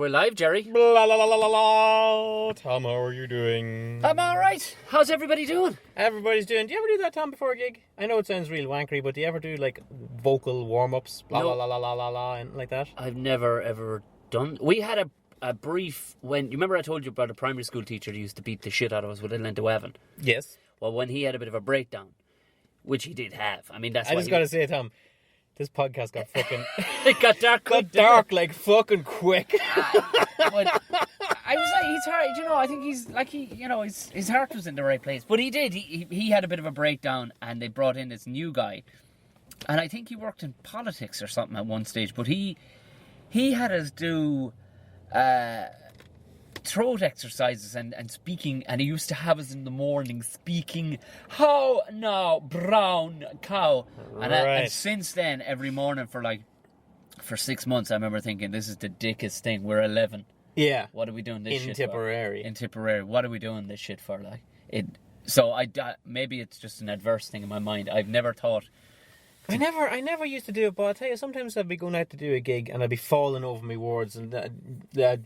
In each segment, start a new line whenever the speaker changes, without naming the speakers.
we're live, Gerry.
Blah, la, la, la, la, la. Tom, how are you doing?
I'm alright. How's everybody doing?
Everybody's doing. Do you ever do that, Tom, before a gig? I know it sounds real wankery, but do you ever do, like, vocal warm-ups? La,
No.
la, la, la, la, la, and like that?
I've never, ever done... We had a brief... You remember I told you about a primary school teacher who used to beat the shit out of us with Little into Evan?
Yes.
Well, when he had a bit of a breakdown, which he did have. I mean, that's
I
why
just got to say, Tom, this podcast got fucking...
It got dark quick.
got dark, like, fucking quick.
But I was like, he's hard, you know, I think he's like, his heart was in the right place. But he did, he had a bit of a breakdown and they brought in this new guy. And I think he worked in politics or something at one stage. But he had us do throat exercises and speaking. And he used to have us in the morning speaking, how now, brown cow. And since then, every morning for 6 months, I remember thinking, this is the dickest thing. We're 11.
Yeah.
What are we doing this
in
shit
Tipperary.
for? In Tipperary. What are we doing this shit for? Like it. So maybe it's just an adverse thing in my mind. I've never thought.
I never used to do it, but I tell you, sometimes I'd be going out to do a gig and I'd be falling over my words and I'd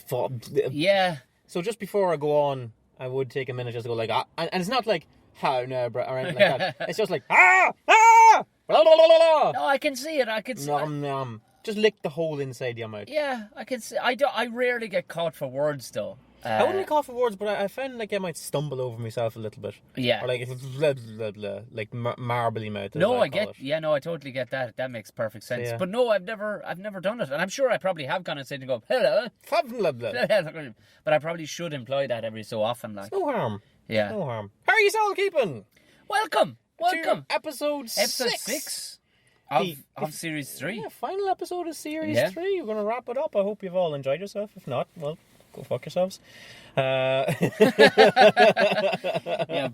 fall.
Yeah.
So just before I go on, I would take a minute just to go like, and it's not like how no, bro, or anything like that. It's just like blah, blah, blah, blah, blah.
No, I can see it. I can see.
Nom, nom. Just lick the hole inside your mouth.
Yeah, I can see. I rarely get caught for words though.
I wouldn't call for words, but I found like I might stumble over myself a little bit.
Yeah.
Or like blah, blah, blah, like marbly mouth.
No, I get. Yeah, no, I totally get that. That makes perfect sense.
So, yeah.
But no, I've never done it, and I'm sure I probably have gone inside and go hello.
Blah, blah.
But I probably should employ that every so often, like.
No harm.
Yeah.
No harm. How are you all keeping?
Welcome.
To episode
6 of series 3.
Yeah, final episode of series 3. We're going to wrap it up. I hope you've all enjoyed yourself. If not, well, go fuck yourselves.
Yeah,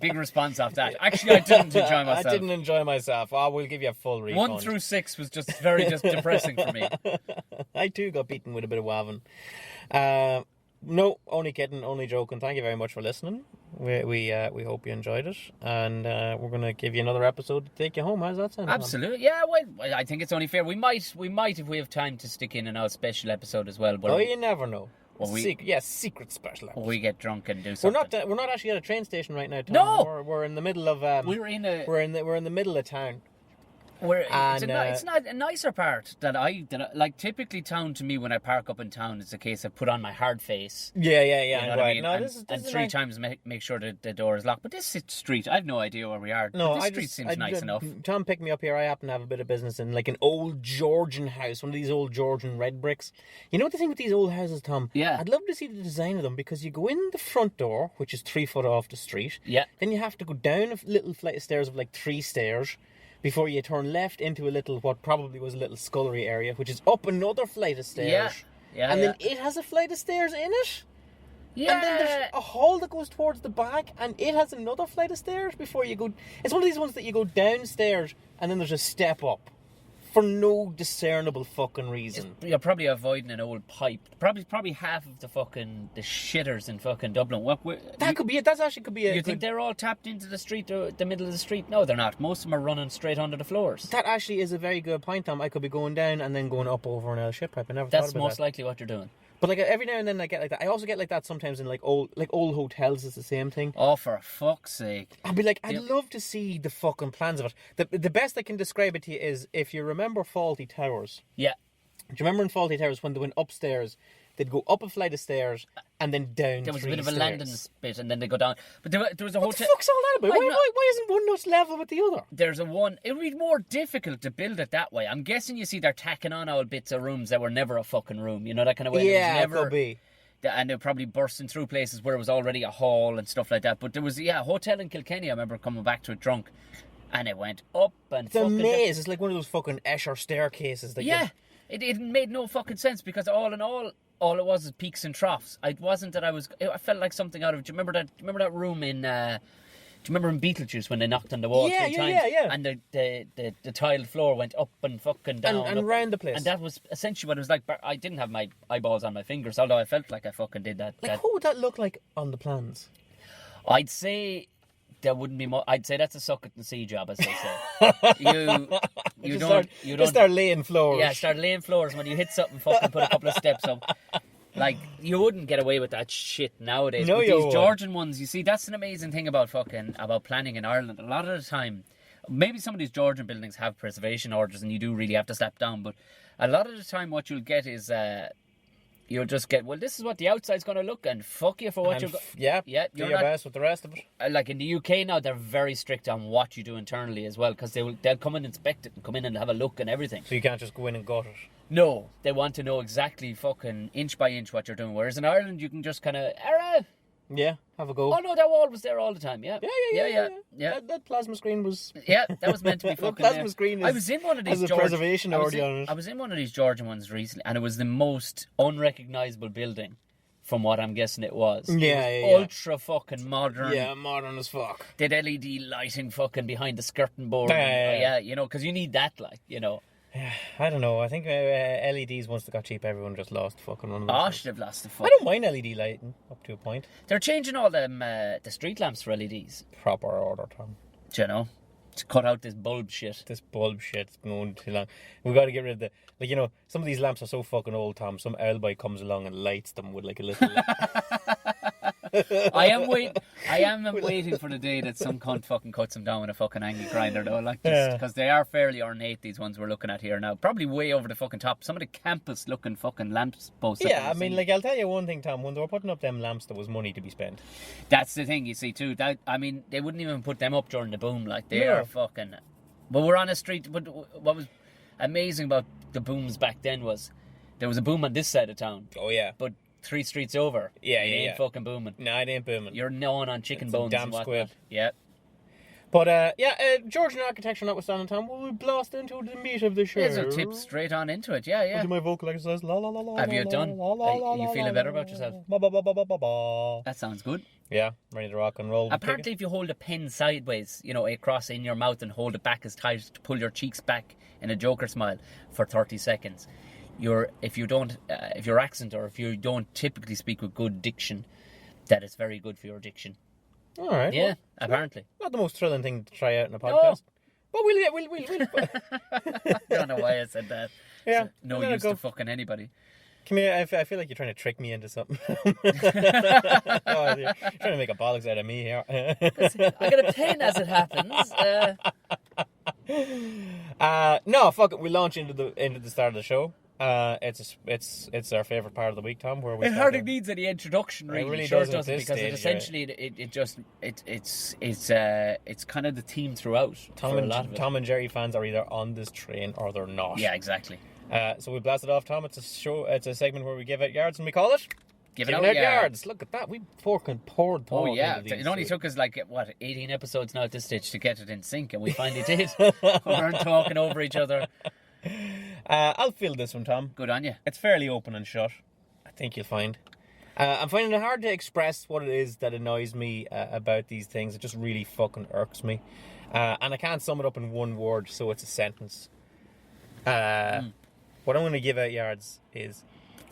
big response off that. Actually, I didn't enjoy myself.
I didn't enjoy myself. Oh, we'll give you a full refund.
1 through 6 was just very depressing for me.
I too got beaten with a bit of waving. No, only kidding, only joking. Thank you very much for listening. We hope you enjoyed it, and we're gonna give you another episode to take you home. How's that sound?
Absolutely, yeah. Well, I think it's only fair. We might, if we have time, to stick in another special episode as well. But
you never know.
Well,
secret special episode.
We get drunk and do something.
We're not actually at a train station right now, Tom.
No,
we're in the middle of. We're in the middle of town.
It's not a nicer part that I like. Typically, town to me, when I park up in town, it's a case of put on my hard face.
Yeah.
You know what I mean?
No,
and,
this
and
is
3 times make sure that the door is locked. But this street, I have no idea where we are.
No,
this street seems nice enough.
Tom picked me up here. I happen to have a bit of business in like an old Georgian house, one of these old Georgian red bricks. You know the thing with these old houses, Tom?
Yeah.
I'd love to see the design of them, because you go in the front door, which is 3 foot off the street.
Yeah.
Then you have to go down a little flight of stairs of like 3 stairs before you turn left into a little, what probably was a little scullery area, which is up another flight of stairs.
Yeah.
And then it has a flight of stairs in it.
Yeah.
And then there's a hall that goes towards the back, and it has another flight of stairs before you go. It's one of these ones that you go downstairs, and then there's a step up. For no discernible fucking reason.
You're probably avoiding an old pipe. Probably half of the shitters in fucking Dublin.
Could be it. That actually could be it.
You think they're all tapped into the street, or the middle of the street? No, they're not. Most of them are running straight under the floors.
That actually is a very good point, Tom. I could be going down and then going up over an L ship pipe. I never thought
That's
about
most
that.
likely what you're doing.
But like every now and then I get like that. I also get like that sometimes in like old hotels. It's the same thing.
Oh, for fuck's sake!
I'd be like, I'd love to see the fucking plans of it. The best I can describe it to you is, if you remember Fawlty Towers.
Yeah.
Do you remember in Fawlty Towers when they went upstairs? They'd go up a flight of stairs and then down.
There was
3
a bit of a
stairs.
landing bit, and then they go down. But there was a hotel.
What the fuck's all that about? Why isn't one nut level with the other?
There's a one. It would be more difficult to build it that way. I'm guessing you see they're tacking on old bits of rooms that were never a fucking room. You know, that kind of way.
Yeah,
it
could be.
And they're probably bursting through places where it was already a hall and stuff like that. But there was a hotel in Kilkenny. I remember coming back to it drunk, and it went up and
it's a maze. It's like one of those fucking Escher staircases. That
It made no fucking sense, because all in all it was peaks and troughs. It wasn't that I felt like something out of. Do you remember that room in? Do you remember in Beetlejuice when they knocked on the wall 3 times?
Yeah.
And the tiled floor went up and fucking down.
And round the place.
And that was essentially what it was like. I didn't have my eyeballs on my fingers, although I felt like I fucking did that.
Like, what would that look like on the plans?
I'd say there wouldn't be I'd say that's a suck it and see job, as they say. you don't
start laying floors.
Yeah, start laying floors. When you hit something, fucking put a couple of steps up. Like, you wouldn't get away with that shit nowadays.
No,
but
you
these
won't.
Georgian ones, you see, that's an amazing thing about planning in Ireland. A lot of the time, maybe some of these Georgian buildings have preservation orders and you do really have to step down, but a lot of the time what you'll get is you'll just get, well, this is what the outside's going to look, and fuck you for what you're...
Yeah, do
you're
your
not,
best with the rest of it.
like in the UK now, they're very strict on what you do internally as well, because they'll come and inspect it and come in and have a look and everything.
So you can't just go in and gut it.
No, they want to know exactly fucking inch by inch what you're doing, whereas in Ireland you can just kind of...
Yeah, have a go.
Oh no, that wall was there all the time, yeah.
Yeah. That plasma screen was...
Yeah, that was meant to be
The
fucking
plasma
there.
screen
I was in one of these
has a preservation order on it.
I was in one of these Georgian ones recently, and it was the most unrecognisable building, from what I'm guessing it was.
Yeah.
Ultra fucking modern.
Yeah, modern as fuck.
Did LED lighting fucking behind the skirting board.
Yeah.
You know, because you need that, like, you know.
I don't know. I think LEDs, once they got cheap, everyone just lost fucking one of them.
Oh, should have lost the fuck.
I don't mind LED lighting up to a point.
They're changing all them the street lamps for LEDs.
Proper order, Tom.
Do you know? To cut out this bulb shit.
This bulb shit's going too long. We got to get rid of the... Like, you know, some of these lamps are so fucking old, Tom. Some elbow comes along and lights them with like a little...
I am waiting for the day that some cunt fucking cuts them down with a fucking angle grinder, though. Like, because they are fairly ornate, these ones we're looking at here now. Probably way over the fucking top. Some of the campus-looking fucking lamps posts.
Yeah, I mean, like, I'll tell you one thing, Tom. When they were putting up them lamps, there was money to be spent.
That's the thing, you see, too. That, I mean, they wouldn't even put them up during the boom. Like, they are fucking... But we're on a street... But what was amazing about the booms back then was there was a boom on this side of town.
Oh, yeah.
But 3 streets over, it ain't fucking booming.
No, it ain't booming.
You're gnawing on chicken bones
damn
and whatnot.
squib.
Yeah.
But, Georgian architecture notwithstanding, Tom, we'll blast into the meat of the show.
There's a tip straight on into it, yeah.
I'll do my vocal exercise. La, la, la, la,
Have you
la,
done?
la, la, la,
You
la,
feeling
la,
better
la,
about yourself?
Ba, ba, ba, ba, ba, ba, ba.
That sounds good.
Yeah, ready to rock and roll.
Apparently, if you hold a pen sideways, you know, across in your mouth and hold it back as tight to pull your cheeks back in a Joker smile for 30 seconds, if your accent or if you don't typically speak with good diction, that is very good for your diction.
All right.
Yeah,
well,
apparently.
Not the most thrilling thing to try out in a podcast. But we'll.
I don't know why I said that.
Yeah.
It's no use to fucking anybody.
Come here, I feel like you're trying to trick me into something. You're trying to make a bollocks out of me here.
I got a pen as it happens.
No, fuck it. We launch into the start of the show. It's our favorite part of the week, Tom. Where we
it hardly needs any introduction, really.
It really
sure
doesn't at this
because
stage,
essentially it's kind of the theme throughout.
Tom and Gerry fans are either on this train or they're not.
Yeah, exactly.
So we blast it off, Tom. It's a show. It's a segment where we give out yards, and we call it
Giving
out yards. Look at that. We fucking poured.
Oh yeah, it only took us 18 episodes now at this stage to get it in sync, and we finally did. We weren't talking over each other.
I'll fill this one, Tom.
Good on you.
It's fairly open and shut, I think you'll find. I'm finding it hard to express what it is that annoys me about these things. It just really fucking irks me. And I can't sum it up in one word, so it's a sentence. What I'm going to give out yards is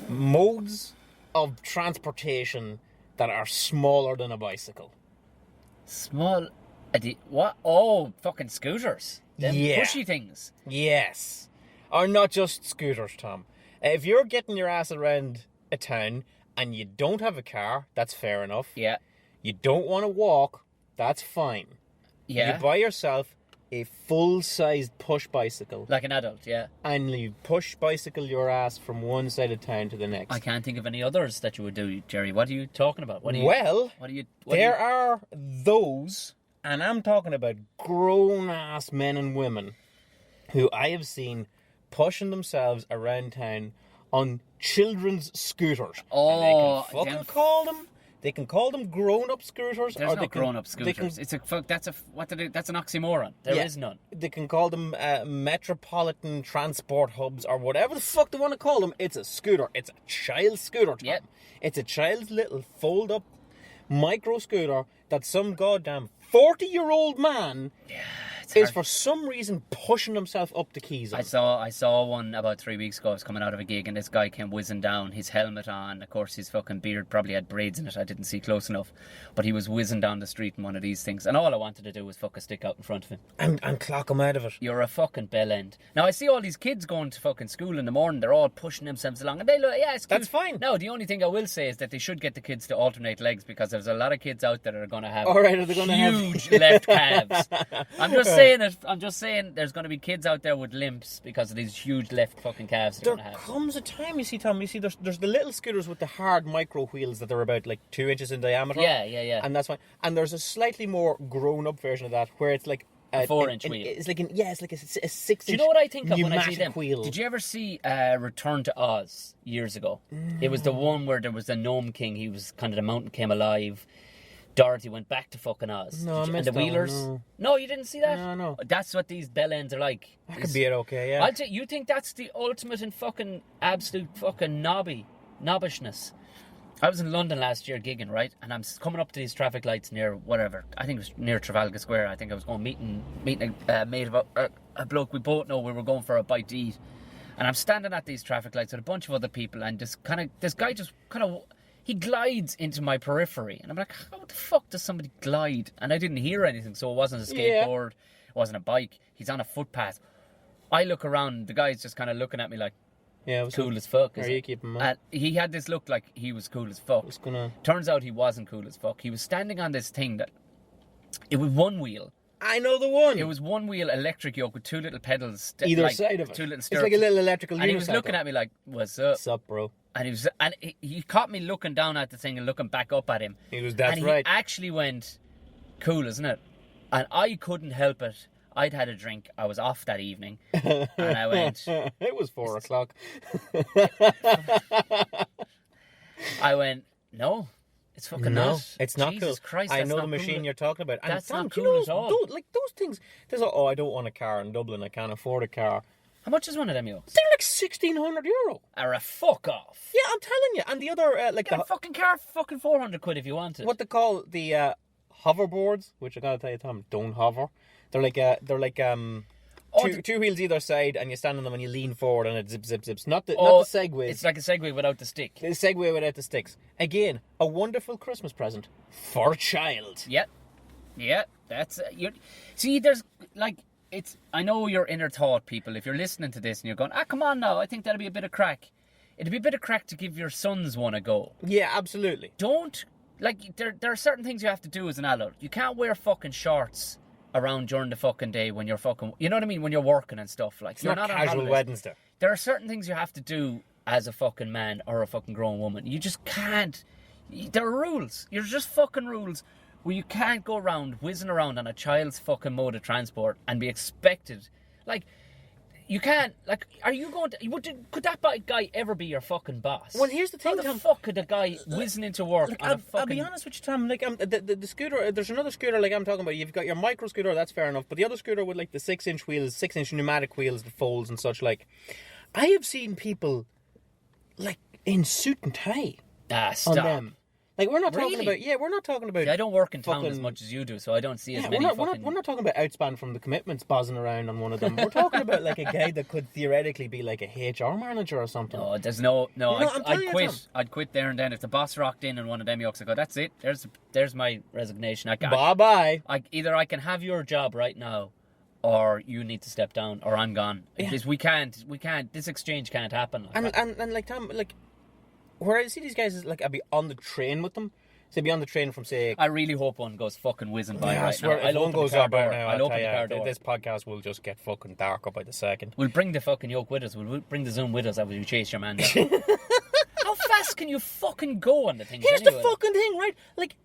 modes of transportation that are smaller than a bicycle.
Small... What? Oh, fucking scooters. Them pushy things.
Yes. Or not just scooters, Tom. If you're getting your ass around a town and you don't have a car, that's fair enough.
Yeah.
You don't want to walk, that's fine.
Yeah.
You buy yourself a full-sized push bicycle.
Like an adult, yeah.
And you push bicycle your ass from one side of town to the next.
I can't think of any others that you would do, Gerry. What are you talking about?
There are those, and I'm talking about grown-ass men and women who I have seen pushing themselves around town on children's scooters.
Oh,
and they can call them grown-up scooters.
There's no grown-up scooters. That's an oxymoron. There is none.
They can call them metropolitan transport hubs or whatever the fuck they want to call them. It's a scooter. It's a child's scooter, Tom.
Yep.
It's a child's little fold-up micro scooter that some goddamn 40-year-old man is for some reason pushing himself up the keys.
I saw one about 3 weeks ago. I was coming out of a gig and this guy came whizzing down, his helmet on. Of course, his fucking beard probably had braids in it. I didn't see close enough. But he was whizzing down the street in one of these things. And all I wanted to do was fuck a stick out in front of him.
And clock him out of it.
You're a fucking bellend. Now, I see all these kids going to fucking school in the morning. They're all pushing themselves along. And they look, yeah, it's cute.
That's fine.
No, the only thing I will say is that they should get the kids to alternate legs because there's a lot of kids out there that are going to have huge left calves. I'm just saying there's going to be kids out there with limps because of these huge left fucking calves they're going to have.
There comes a time, you see, Tom, there's the little scooters with the hard micro wheels that are about like 2 inches in diameter.
Yeah.
And that's fine. And there's a slightly more grown up version of that where it's like
a 4-inch wheel.
It's like a 6-inch.
Do you know what I think of when I see them?
Wheel.
Did you ever see Return to Oz years ago? No. It was the one where there was the Gnome King. He was kind of the mountain came alive. Dorothy went back to fucking Oz.
No,
and the Wheelers. No, you didn't see that?
No.
That's what these bellends are like.
That could be it, okay, yeah.
You think that's the ultimate in fucking absolute fucking knobbishness. I was in London last year gigging, right? And I'm coming up to these traffic lights near whatever. I think it was near Trafalgar Square. I think I was going meeting a mate of a bloke we both know. We were going for a bite to eat. And I'm standing at these traffic lights with a bunch of other people, and this guy just kind of, he glides into my periphery. And I'm like, how the fuck does somebody glide? And I didn't hear anything, so it wasn't a skateboard, it wasn't a bike. He's on a footpath. I look around, the guy's just kind of looking at me like,
yeah, it was
cool as fuck.
Are you keeping him up?
And he had this look like he was cool as fuck. Turns out he wasn't cool as fuck. He was standing on this thing that, it was one wheel.
I know the one.
It was one wheel electric yoke with two little pedals.
Either side of it.
Two little stirrups.
It's like a little electrical unicycle.
And he was looking at me like, what's up?
What's up, bro?
And he caught me looking down at the thing and looking back up at him.
That's right.
He actually went, cool, isn't it? And I couldn't help it. I'd had a drink. I was off that evening. And I went...
It was 4 o'clock.
I went, no. It's fucking not.
It's not
Jesus
cool.
Christ,
I know the machine you're talking about. And that's not cool at all. Those things... There's I don't want a car in Dublin. I can't afford a car.
How much is one of them yokes?
They're like €1,600.
Or a fuck off.
Yeah, I'm telling you. And the other...
Get a fucking car for fucking 400 quid if you want it.
What they call the hoverboards, which I gotta tell you, Tom, don't hover. They're like two wheels either side, and you stand on them and you lean forward and it zips. Not the Segway.
It's like a Segway without the stick.
The Segway without the sticks. Again, a wonderful Christmas present for a child.
Yeah. That's see. There's like it's. I know your inner thought, people. If you're listening to this and you're going, come on now, I think that'll be a bit of crack. It'd be a bit of crack to give your sons one a go.
Yeah, absolutely.
Don't like. There are certain things you have to do as an adult. You can't wear fucking shorts around during the fucking day when you're fucking, you know what I mean, when you're working and stuff. Like,
it's not casual Wednesday.
There are certain things you have to do as a fucking man or a fucking grown woman. You just can't. There are rules. You're just fucking rules where you can't go around whizzing around on a child's fucking mode of transport and be expected. Like, you can't. Like, are you going to? Could that guy ever be your fucking boss?
Well, here's the thing,
Tom. How the fuck could a guy whizzing into work on a fucking...
I'll be honest with you, Tom. Like, the scooter. There's another scooter like I'm talking about. You've got your micro scooter. That's fair enough. But the other scooter with like the 6-inch wheels, 6-inch pneumatic wheels, the folds and such. Like, I have seen people like in suit and tie.
Stop.
On them. Like, we're not talking about... Yeah, we're not talking about...
See, I don't work in town as much as you do, so I don't see as many
we're not talking about Outspan from the Commitments buzzing around on one of them. We're talking about, like, a guy that could theoretically be, like, a HR manager or something.
No, there's no... I'd quit. I'd quit there and then. If the boss rocked in and one of them yokes, I'd go, that's it. There's my resignation.
Bye-bye.
Either I can have your job right now, or you need to step down, or I'm gone. Yeah. Because we can't... This exchange can't happen.
And like, Tom, like... Where I see these guys is like I'd be on the train with them. So I'd be on the train from, say...
I really hope one goes fucking whizzing by right now.
If one goes up right now,
I'll open the car door.
This podcast will just get fucking darker by the second.
We'll bring the fucking yoke with us. We'll bring the Zoom with us as we chase your man down. How fast can you fucking go on the thing?
Here's the fucking thing, right? Like,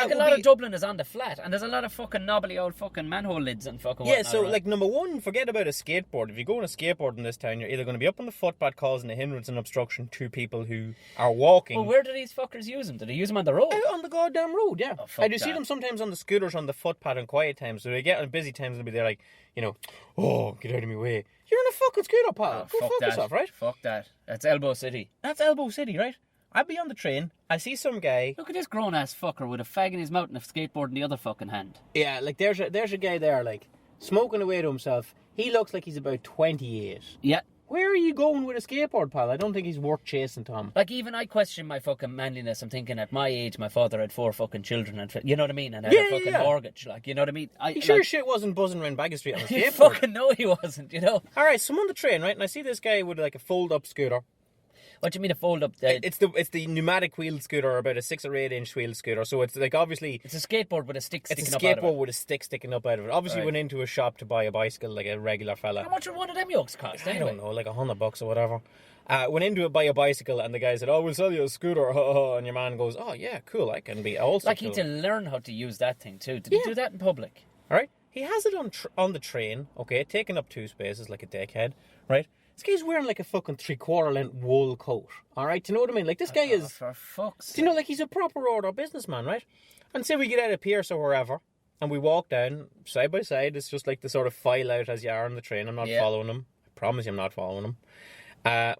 like a lot of Dublin is on the flat, and there's a lot of fucking knobbly old fucking manhole lids and fucking whatnot.
Yeah, so like number one, forget about a skateboard. If you go on a skateboard in this town, you're either going to be up on the footpath causing a hindrance and obstruction to people who are walking.
Well, where do these fuckers use them? Do they use them on the road?
Out on the goddamn road, yeah.
Oh,
I do see them sometimes on the scooters on the footpath on quiet times. So they get on busy times and they'll be there like, you know, oh, get out of my way. You're on a fucking scooter, pal. Go fuck yourself, right?
Fuck that. That's Elbow City.
That's Elbow City, right? I'd be on the train. I see some guy.
Look at this grown ass fucker with a fag in his mouth and a skateboard in the other fucking hand.
Yeah, like there's a guy there, like smoking away to himself. He looks like he's about 28.
Yeah.
Where are you going with a skateboard, pal? I don't think he's worth chasing, Tom.
Like, even I question my fucking manliness. I'm thinking at my age, my father had 4 fucking children, and you know what I mean? And had a fucking mortgage, like, you know what I mean?
He sure shit wasn't buzzing around Baggot Street on a skateboard.
Fucking no, he wasn't, you know?
Alright, so I'm on the train, right? And I see this guy with like a fold-up scooter.
What do you mean a fold-up?
It's the pneumatic wheeled scooter, about a 6 or 8 inch wheeled scooter. So it's like obviously...
It's a skateboard with a stick sticking up out of it.
It's a skateboard with a stick sticking up out of it. Obviously went into a shop to buy a bicycle like a regular fella.
How much would one of them yokes cost anyway?
I don't know, like $100 or whatever. Went into it, buy a bicycle, and the guy said, "Oh, we'll sell you a scooter." And your man goes, "Oh yeah, cool. I can be also
like
cool."
he to learn how to use that thing too. Did he do that in public?
All right. He has it on the train. Okay, taking up 2 spaces like a dickhead. Right. This guy's wearing like a fucking 3/4 length wool coat. All right. Do you know what I mean? Like this guy is.
For fuck's sake.
Do you know, like he's a proper order businessman, right? And say we get out of Pierce or wherever, and we walk down side by side. It's just like the sort of file out as you are on the train. I'm not following him. I promise you, I'm not following him.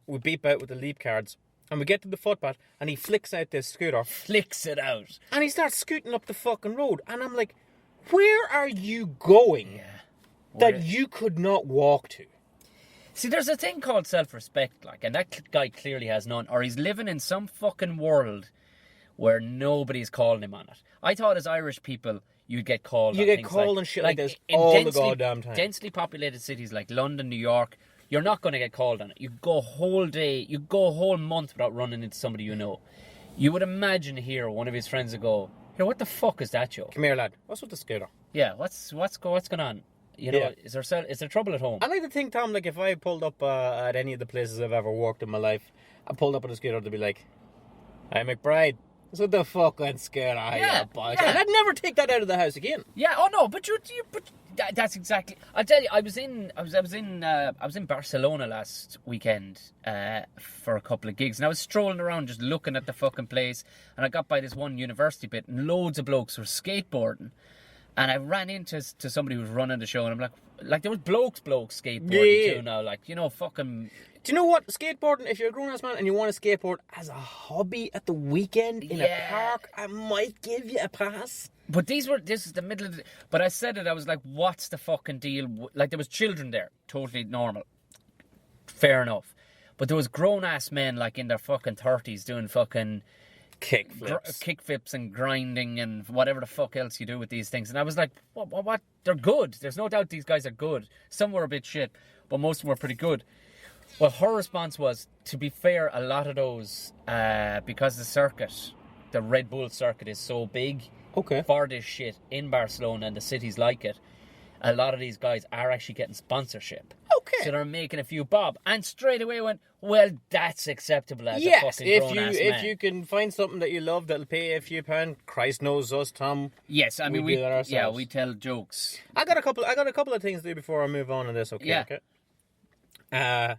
We beep out with the leap cards, and we get to the footpath, and he flicks out this scooter.
Flicks it out.
And he starts scooting up the fucking road, and I'm like, where are you going that you could not walk to?
See, there's a thing called self-respect, like, and that guy clearly has none, or he's living in some fucking world where nobody's calling him on it. I thought as Irish people, you'd get called on
You get
things
called
like,
on shit
like
like this
in
all the goddamn time.
Densely populated cities like London, New York, you're not going to get called on it. You go a whole day, you go a whole month without running into somebody you know. You would imagine here one of his friends would go, "Here, what the fuck is that, Joe?
Come here, lad. What's with the scooter?"
Yeah, what's going on? You know, is there trouble at home?
I like to think, Tom, like if I pulled up at any of the places I've ever worked in my life, I pulled up on a scooter to be like, "Hey, McBride, what's with the fucking scooter?"
Yeah.
And I'd never take that out of the house again.
Yeah. Oh no, but that's exactly. I'll tell you. I was in Barcelona last weekend for a couple of gigs, and I was strolling around just looking at the fucking place, and I got by this one university bit, and loads of blokes were skateboarding, and I ran into somebody who was running the show, and I'm like there was blokes skateboarding too now, like, you know, fucking.
Do you know what? Skateboarding, if you're a grown-ass man and you want to skateboard as a hobby at the weekend in a park, I might give you a pass.
But this is the middle of the... But I said it, I was like, what's the fucking deal? Like, there was children there, totally normal. Fair enough. But there was grown-ass men, like, in their fucking 30s doing fucking... Kickflips and grinding and whatever the fuck else you do with these things. And I was like, what? They're good. There's no doubt these guys are good. Some were a bit shit, but most of them were pretty good. Well, her response was, to be fair, a lot of those, because the Red Bull circuit is so big for this shit in Barcelona and the cities like it, a lot of these guys are actually getting sponsorship. Okay. So they're making a few bob. And straight away went, well, that's acceptable as a fucking grown-ass man.
If you can find something that you love that'll pay you a few pound, Christ knows us, Tom.
Yes, I mean, we tell jokes.
I got a couple of things to do before I move on to this, okay? Okay.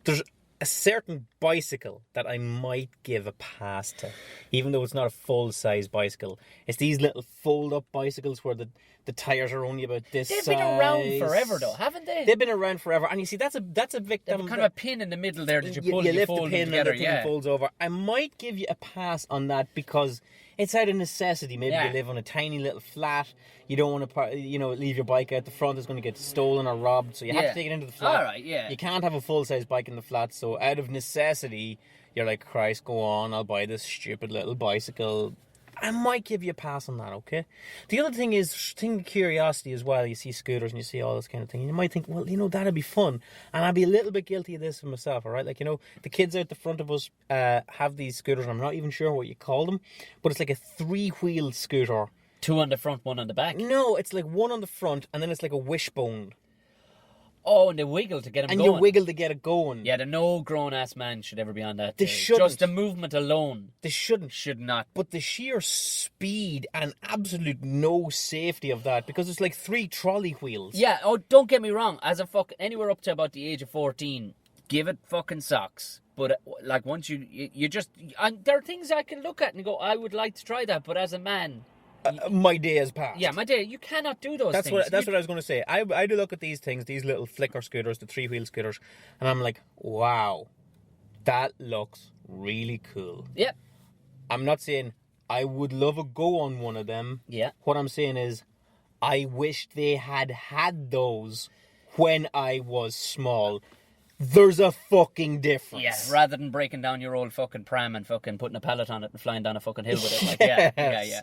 There's a certain bicycle that I might give a pass to, even though it's not a full-size bicycle. It's these little fold-up bicycles where the tires are only about this size.
They've been around forever, though, haven't they?
They've been around forever, and you see, that's a victim.
There's kind of a pin in the middle there that you pull,
you lift
fold
the pin
together,
and the thing folds over. I might give you a pass on that because it's out of necessity. Maybe you live on a tiny little flat. You don't want to, leave your bike out the front. It's going to get stolen or robbed, so you have to take it into the flat.
All right, yeah.
You can't have a full-size bike in the flat, so out of necessity, you're like, Christ, go on, I'll buy this stupid little bicycle. I might give you a pass on that, okay? The other thing is, thing of curiosity as well. You see scooters and you see all this kind of thing. And you might think, well, that'd be fun. And I'd be a little bit guilty of this for myself, all right? Like, the kids out the front of us have these scooters, and I'm not even sure what you call them, but it's like a 3-wheeled scooter.
2 on the front, 1 on the back?
No, it's like 1 on the front, and then it's like a wishbone.
Oh, and they wiggle to get them
going. And you wiggle to get it going.
Yeah, no grown-ass man should ever be on that.
They shouldn't.
Just the movement alone.
They shouldn't.
Should not.
But the sheer speed and absolute no safety of that, because it's like 3 trolley wheels.
Yeah, don't get me wrong. As a anywhere up to about the age of 14, give it fucking socks. But, like, once you just... And there are things I can look at and go, I would like to try that, but as a man...
my day has passed.
Yeah, my day. You cannot do those things.
That's what I was going to say. I do look at these things, these little flicker scooters, the 3-wheel scooters, and I'm like, wow, that looks really cool.
Yep.
I'm not saying I would love a go on one of them.
Yeah.
What I'm saying is, I wish they had those when I was small. There's a fucking difference.
Yeah, rather than breaking down your old fucking pram and fucking putting a pallet on it and flying down a fucking hill with it. Like, yeah.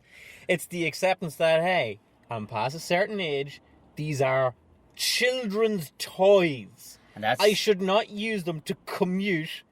It's the acceptance that, hey, I'm past a certain age. These are children's toys.
And that's...
I should not use them to commute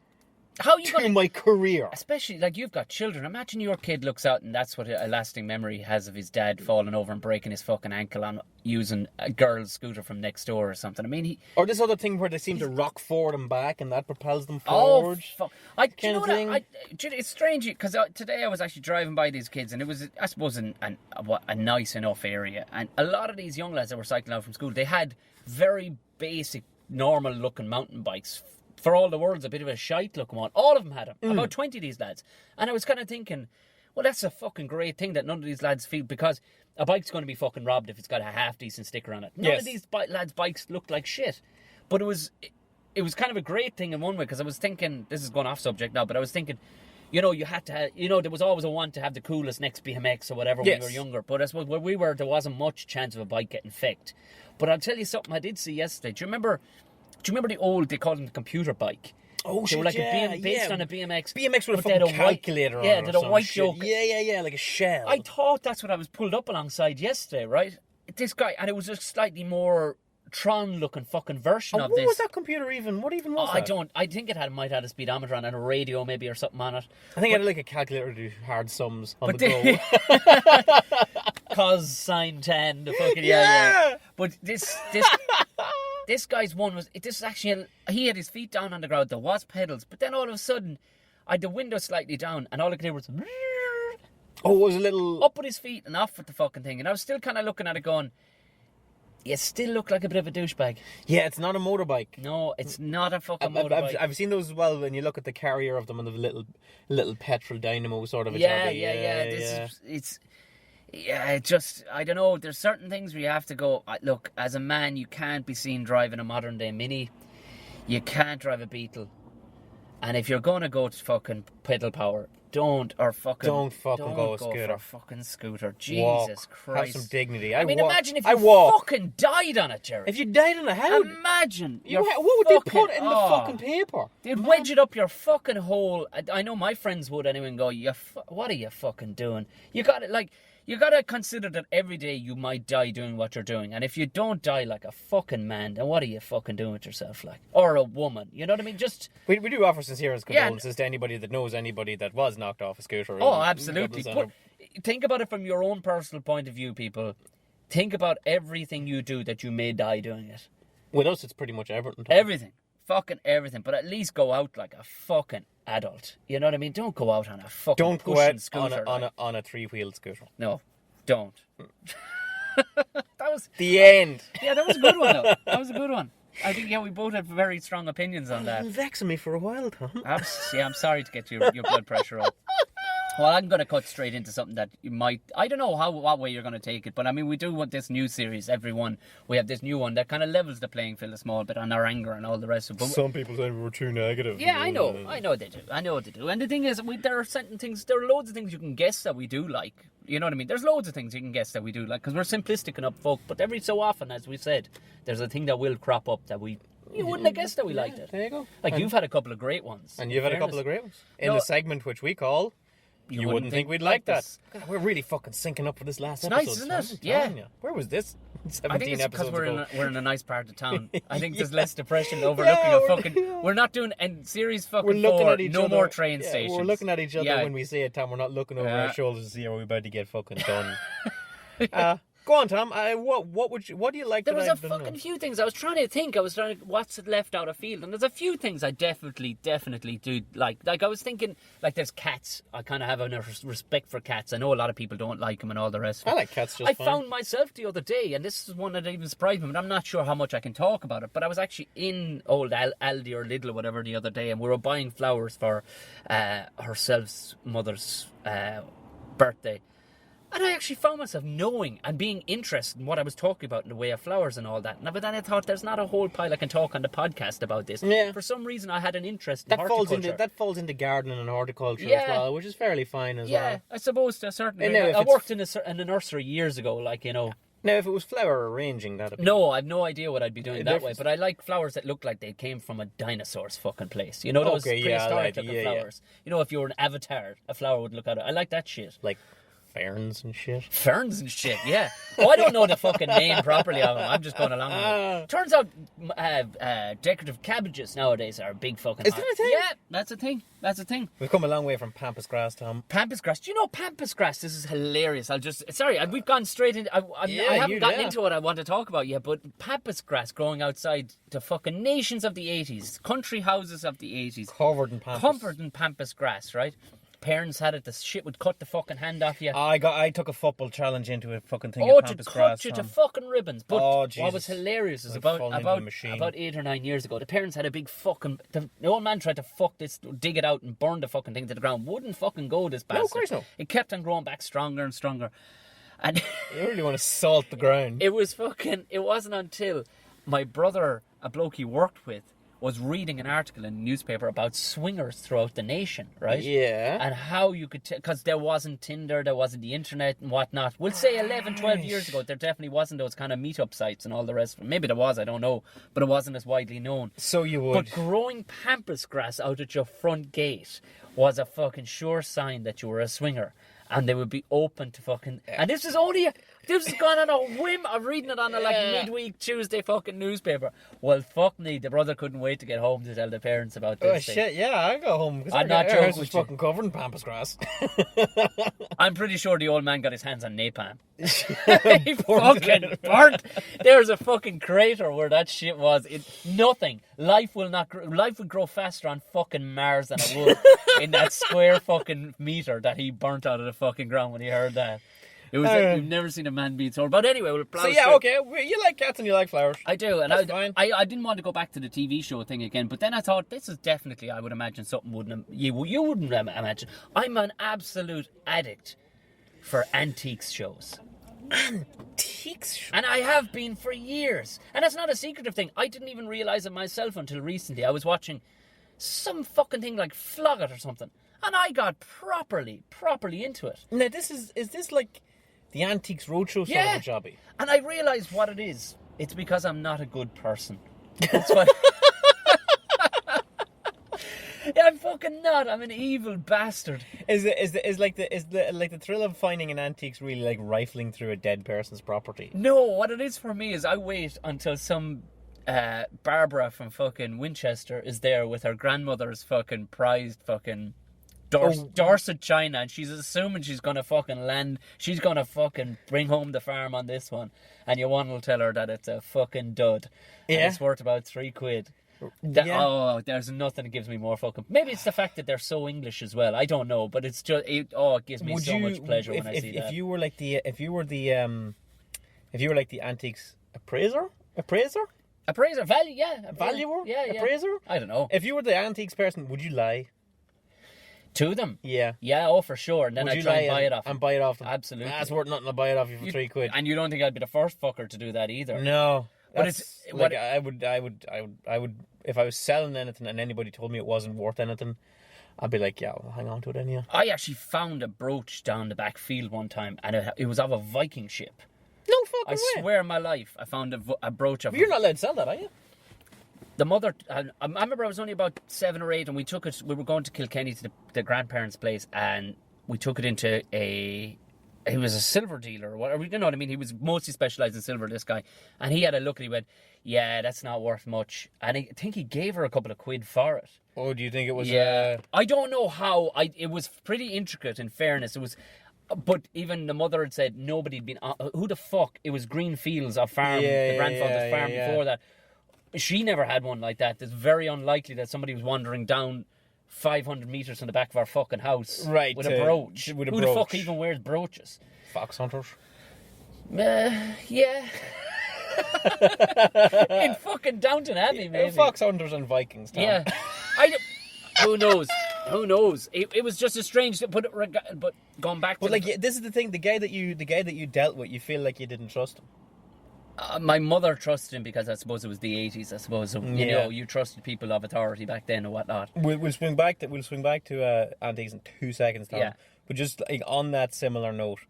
How you
to my career.
Especially, like, you've got children. Imagine your kid looks out and that's what a lasting memory he has of his dad falling over and breaking his fucking ankle on using a girl's scooter from next door or something. I mean,
Or this other thing where they seem to rock forward and back and that propels them forward.
Oh, do you know
thing.
it's strange because today I was actually driving by these kids and it was, I suppose, a nice enough area. And a lot of these young lads that were cycling out from school, they had very basic, normal looking mountain bikes. For all the world's a bit of a shite looking one. All of them had them. About 20 of these lads. And I was kind of thinking, well, that's a fucking great thing that none of these lads feel, because a bike's going to be fucking robbed if it's got a half-decent sticker on it. None of these lads' bikes looked like shit. But it was kind of a great thing in one way, because I was thinking, this is going off subject now, but I was thinking, you know, you had to have, you know, there was always a want to have the coolest next BMX or whatever when we were younger. But I suppose where we were, there wasn't much chance of a bike getting fixed. But I'll tell you something I did see yesterday. Do you remember the old, they called them the computer bike?
Oh,
they
shit,
were like based on a BMX.
BMX with a fucking calculator on it.
Yeah, they had a white
shit.
joke.
Yeah, like a shell.
I thought that's what I was pulled up alongside yesterday, right? This guy, and it was a slightly more Tron-looking fucking version of this.
What was that computer even? What even was that?
I think it might have a speedometer on it, and a radio maybe or something on it.
I think it had like a calculator to do hard sums on the go.
Cos, sine, tan, the fucking, yeah. But this guy's one was, this is actually, he had his feet down on the ground, there was pedals, but then all of a sudden, I had the window slightly down, and all I could hear was,
oh, it was a little...
up with his feet and off with the fucking thing, and I was still kind of looking at it going, you still look like a bit of a douchebag.
Yeah, it's not a motorbike.
No, it's not a fucking motorbike.
I've seen those as well, when you look at the carrier of them and the little petrol dynamo sort of a
Yeah. It just, I don't know, there's certain things where you have to go, look, as a man, you can't be seen driving a modern day Mini. You can't drive a Beetle. And if you're going to go to fucking pedal power, don't go a scooter. For a fucking scooter. Jesus Christ.
Have some dignity.
Imagine if you fucking died on it, Gerry.
If you died on it, how?
Imagine.
What would they put in the fucking paper?
They'd wedge it up your fucking hole. I know my friends would anyway and go, what are you fucking doing? You gotta consider that every day you might die doing what you're doing. And if you don't die like a fucking man, then what are you fucking doing with yourself like? Or a woman, you know what I mean? Just...
We do offer sincerest condolences to anybody that knows anybody that was knocked off a scooter.
Oh, absolutely. Think about it from your own personal point of view, people. Think about everything you do that you may die doing it.
With us, it's pretty much everything.
Everything. Fucking everything. But at least go out like a fucking adult. You know what I mean? Don't go out on a fucking scooter.
On a three-wheeled scooter.
No, don't. That was...
The end.
Yeah, that was a good one, though. That was a good one. I think, we both had very strong opinions on that.
You're vexing me for a while, Tom.
I'm sorry to get your blood pressure up. Well, I'm going to cut straight into something that you might... I don't know what way you're going to take it, but I mean, we do want this new series, everyone. We have this new one that kind of levels the playing field a small bit on our anger and all the rest of it.
Some people say we were too negative.
Yeah, I know they do. And the thing is, there are certain things, there are loads of things you can guess that we do like. You know what I mean? There's loads of things you can guess that we do like, because we're simplistic enough folk, but every so often, as we said, there's a thing that will crop up that you wouldn't have guessed that we liked it.
There you go.
Like, you've had a couple of great ones.
And you've had a couple of great ones. In the segment which we call... You wouldn't think we'd like that. God, we're really fucking syncing up for this last episode.
Nice, isn't it? Yeah.
Where was this? 17
I think it's because
episodes
we're in a nice part of town. I think there's less depression overlooking a fucking... We're not doing... And series fucking 4, no more train stations.
We're looking at each other when we say it, Tom. We're not looking over our shoulders to see are we about to get fucking done. Go on, Tom. What do you like?
There was a fucking few things. I was trying to think. What's left out of field, and there's a few things I definitely do like. Like, I was thinking, like, there's cats. I kind of have a respect for cats. I know a lot of people don't like them and all the rest.
I like cats just
fine.
I
found myself the other day, and this is one that even surprised me, but I'm not sure how much I can talk about it. But I was actually in old Aldi or Lidl or whatever the other day, and we were buying flowers for herself's mother's birthday. And I actually found myself knowing and being interested in what I was talking about in the way of flowers and all that. But then I thought, there's not a whole pile I can talk on the podcast about this.
Yeah.
For some reason, I had an interest in horticulture.
That falls into gardening and horticulture
Yeah.
as well, which is fairly fine as well.
Yeah, I suppose to a certain
And
degree.
now
I
if
worked in a nursery years ago, like, you know.
Now, if it was flower arranging, that'd be...
No, I've no idea what I'd be doing that way.
Different.
But I like flowers that look like they came from a dinosaur's fucking place. You know those prehistoric looking flowers? You know, if you were an avatar, a flower would look out. I like that shit.
Like ferns and shit.
Ferns and shit, yeah. Oh, I don't know the fucking name properly of them. I'm just going along with it. Turns out decorative cabbages nowadays are a big fucking...
Is that a thing?
Yeah, that's a thing. That's a thing.
We've come a long way from pampas grass, Tom.
Pampas grass. Do you know pampas grass? This is hilarious. We've gone straight into... I haven't gotten into what I want to talk about yet, but pampas grass growing outside the fucking nations of the 80s, country houses of the 80s.
Covered in pampas.
Covered in pampas grass, right? Parents had it, the shit would cut the fucking hand off you.
I took a football challenge into a fucking thing
Oh,
of
to
pampas
cut
grass,
you
Tom.
to fucking ribbons. But what
Jesus.
was hilarious is
Like falling into a
about
machine.
8 or 9 years ago, the parents had a big fucking... The old man tried to dig it out and burn the fucking thing to the ground. Wouldn't fucking go, this bastard.
No, of course not.
It kept on growing back stronger and stronger. And
You really want to salt the ground.
it wasn't until my brother, a bloke he worked with, was reading an article in the newspaper about swingers throughout the nation, right?
Yeah.
And how you could... Because there wasn't Tinder, there wasn't the internet and whatnot. We'll say 11, 12 years ago, there definitely wasn't those kind of meet-up sites and all the rest of it. Maybe there was, I don't know. But it wasn't as widely known.
So you would...
But growing pampas grass out at your front gate was a fucking sure sign that you were a swinger. And they would be open to fucking... And this is gone on a whim. I'm reading it on a midweek Tuesday fucking newspaper. Well, fuck me. The brother couldn't wait to get home to tell the parents about this
Oh,
thing.
shit, yeah, I go home.
I'm not joking with you.
fucking covered in pampas grass.
I'm pretty sure the old man got his hands on napalm. He fucking burnt. There's a fucking crater where that shit was. Nothing. Life would grow faster on fucking Mars than it would in that square fucking meter that he burnt out of the fucking ground when he heard that. It was you've never seen a man beat sword. But anyway, we'll plow
So yeah,
straight.
okay, you like cats and you like flowers.
I do, and
That's fine.
I didn't want to go back to the TV show thing again, but then I thought this is definitely, I would imagine, something you wouldn't imagine. I'm an absolute addict for antiques shows.
Antiques?
And I have been for years. And that's not a secretive thing. I didn't even realise it myself until recently. I was watching some fucking thing like Flogget or something. And I got properly into it.
Now, is this like the Antiques Roadshow sort of a jobby?
And I realised what it is. It's because I'm not a good person. That's why. Yeah, I'm fucking not. I'm an evil bastard.
Is the thrill of finding an antiques really like rifling through a dead person's property?
No, what it is for me is I wait until some Barbara from fucking Winchester is there with her grandmother's fucking prized fucking Dorset china, and she's assuming she's gonna fucking land. She's gonna fucking bring home the farm on this one, and your one will tell her that it's a fucking dud.
Yeah,
and it's worth about £3. Oh, there's nothing that gives me more fucking... Maybe it's the fact that they're so English as well. I don't know, but it's just... It gives me much pleasure when I see that.
If you were the antiques appraiser,
value, yeah.
valuer,
yeah.
appraiser.
I don't know.
If you were the antiques person, would you lie?
To them?
Yeah.
Yeah, oh, for sure. And then I'd try and buy it off them.
And buy it off them.
Absolutely.
That's worth nothing to buy it off you for £3.
And you don't think I'd be the first fucker to do that either?
No.
But
it's like I would if I was selling anything and anybody told me it wasn't worth anything, I'd be like, yeah, I'll hang on to it anyhow.
I actually found a brooch down the back field one time, and it was of a Viking ship.
No fucking way.
I swear on my life, I found a brooch of...
But you're not allowed to sell that, are you?
The mother... I remember I was only about 7 or 8, and we took it... We were going to Kilkenny to the grandparents' place, and we took it into a... He was a silver dealer, or whatever. You know what I mean? He was mostly specialised in silver, this guy. And he had a look and he went, yeah, that's not worth much. And I think he gave her a couple of quid for it.
Oh, do you think it was...
Yeah. I don't know how. It was pretty intricate, in fairness. It was... But even the mother had said nobody had been... who the fuck? It was Green Fields of farm, the grandfather's farm before that. She never had one like that. It's very unlikely that somebody was wandering down 500 metres from the back of our fucking house with a brooch. Who the fuck even wears brooches?
Fox hunters?
Yeah. In fucking Downton Abbey, maybe.
Fox hunters and Vikings, Tom.
Yeah. Who knows? Who knows? It was just a strange, but going back to
But like, this is the thing: the guy that you dealt with, you feel like you didn't trust him.
my mother trusted him because I suppose it was the 80s. I suppose you
Yeah.
know, you trusted people of authority back then and whatnot.
We'll swing back to antiques in 2 seconds, Tom.
Yeah.
But just like on that similar note,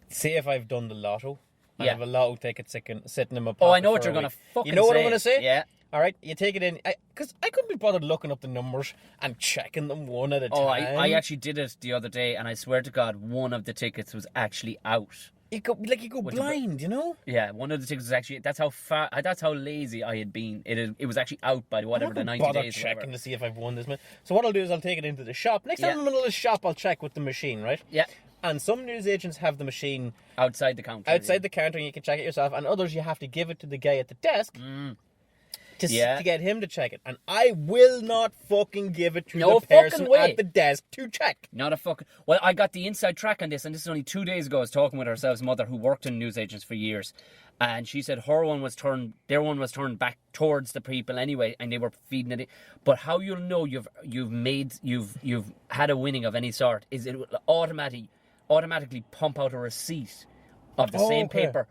say if I've done the lotto, I
Yeah.
have a lotto ticket sitting in my pocket.
Oh, I know what
for
you're
a
gonna
week.
fucking
You know what
say.
I'm gonna say?
Yeah.
All right, you take it in, because I couldn't be bothered looking up the numbers and checking them one at a
Oh,
time.
I actually did it the other day, and I swear to God, one of the tickets was actually out.
You go blind, you know.
Yeah, one of the tickets was actually. That's how lazy I had been. It was actually out by whatever the 90
bother
days. or
checking
whatever.
to see if I've won this. So what I'll do is I'll take it into the shop. Next time I'm in the middle of the shop, I'll check with the machine, right?
Yeah,
And some newsagents have the machine
outside the counter.
outside the counter and you can check it yourself, and others you have to give it to the guy at the desk to get him to check it. And I will not fucking give it to
No
the person
fucking way.
at the desk to check.
Not a fucking. Well, I got the inside track on this, and this is only 2 days ago. I was talking with ourselves mother, who worked in newsagents for years, and she said their one was turned back towards the people anyway, and they were feeding it. But how you'll know you've had a winning of any sort is it will automatically pump out a receipt of the same
okay.
paper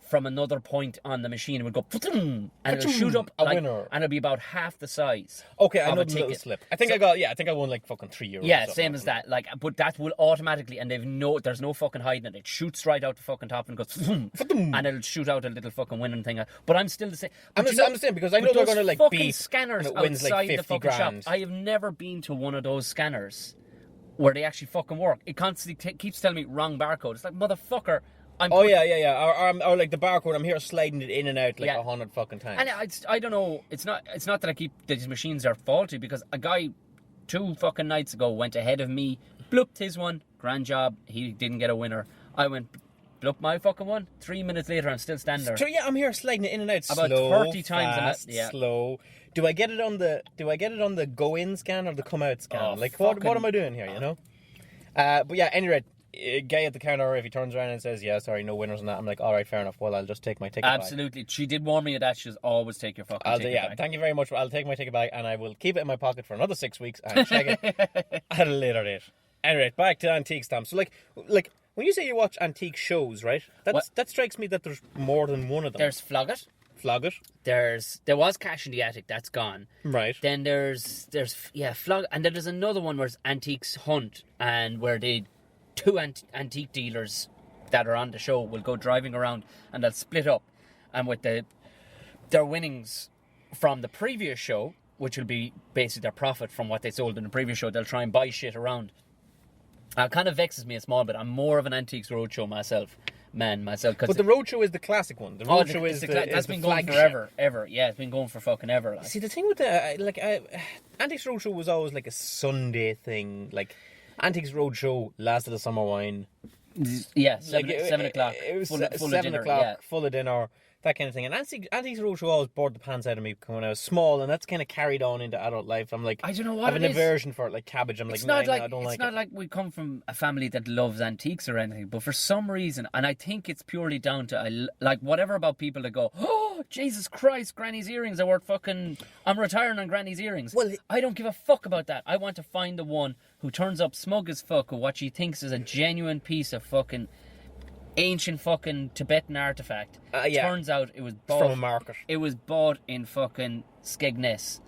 from another point on the machine. It would go, and it'll shoot up
a winner.
and it'll be about half the size.
Okay, I
of
know
a
the little
ticket.
slip. I think I won like fucking €3.
Yeah,
or something.
same as that. Like, but that will automatically, and there's no fucking hiding it. It shoots right out the fucking top and goes, and it'll shoot out a little fucking winning thing. But I'm still the same.
I'm the same because I know they're gonna like
fucking
beat
scanners
and it wins
outside
like
the
50
fucking
grand.
shop. I have never been to one of those scanners where they actually fucking work. It constantly keeps telling me wrong barcode. It's like, motherfucker.
Or like the barcode. I'm here sliding it in and out like 100 fucking times.
And I don't know. It's not that these machines are faulty, because a guy 2 fucking nights ago went ahead of me, blooped his one, grand job. He didn't get a winner. I went blooped my fucking one. 3 minutes later, I'm still standing there.
So yeah, I'm here sliding it in and out
About
slow,
30 times
fast, slow. Do I get it on the go in scan or the come out scan?
Oh,
like what am I doing here? You know. But yeah, anyway. Guy at the counter, if he turns around and says, "Yeah, sorry, no winners," and that, I'm like, "All right, fair enough. Well, I'll just take my ticket back."
Absolutely. She did warn me of that. She says, always take your fucking ticket back.
Thank you very much. I'll take my ticket back and I will keep it in my pocket for another 6 weeks and check it at a later date. Anyway, back to antiques, Tom. So like when you say you watch antique shows, right? That strikes me that there's more than one of them.
There's Flogget. There was Cash in the Attic. That's gone.
Right.
Then there's Flogget, and then there's another one where it's Antiques Hunt, and where they 2 antique dealers that are on the show will go driving around, and they'll split up, and with their winnings from the previous show, which will be basically their profit from what they sold in the previous show, they'll try and buy shit around. It kind of vexes me a small bit. I'm more of an Antiques Roadshow myself. But
the Roadshow is the classic one. The Roadshow is
that's been going
flagship.
forever, ever. Yeah, it's been going for fucking ever. Like.
See, the thing with Antiques Roadshow was always like a Sunday thing. Like Antiques Roadshow lasted a summer wine.
Yeah, 7 o'clock.
It was
full
7
of dinner,
o'clock,
yeah.
full of dinner, that kind of thing. And Antiques Roadshow always bored the pants out of me when I was small, and that's kind of carried on into adult life. I'm like,
I don't know what
I have an
it is.
aversion for it, like cabbage. I'm
It's
like,
not
I don't like
it's not
it.
like we come from a family that loves antiques or anything, but for some reason, and I think it's purely down to like whatever about people that go, oh Jesus Christ, Granny's earrings are worth fucking. I'm retiring on Granny's earrings.
Well,
I don't give a fuck about that. I want to find the one who turns up smug as fuck with what she thinks is a genuine piece of fucking ancient fucking Tibetan artifact. Turns out it was bought
from a market.
It was bought in fucking Skegness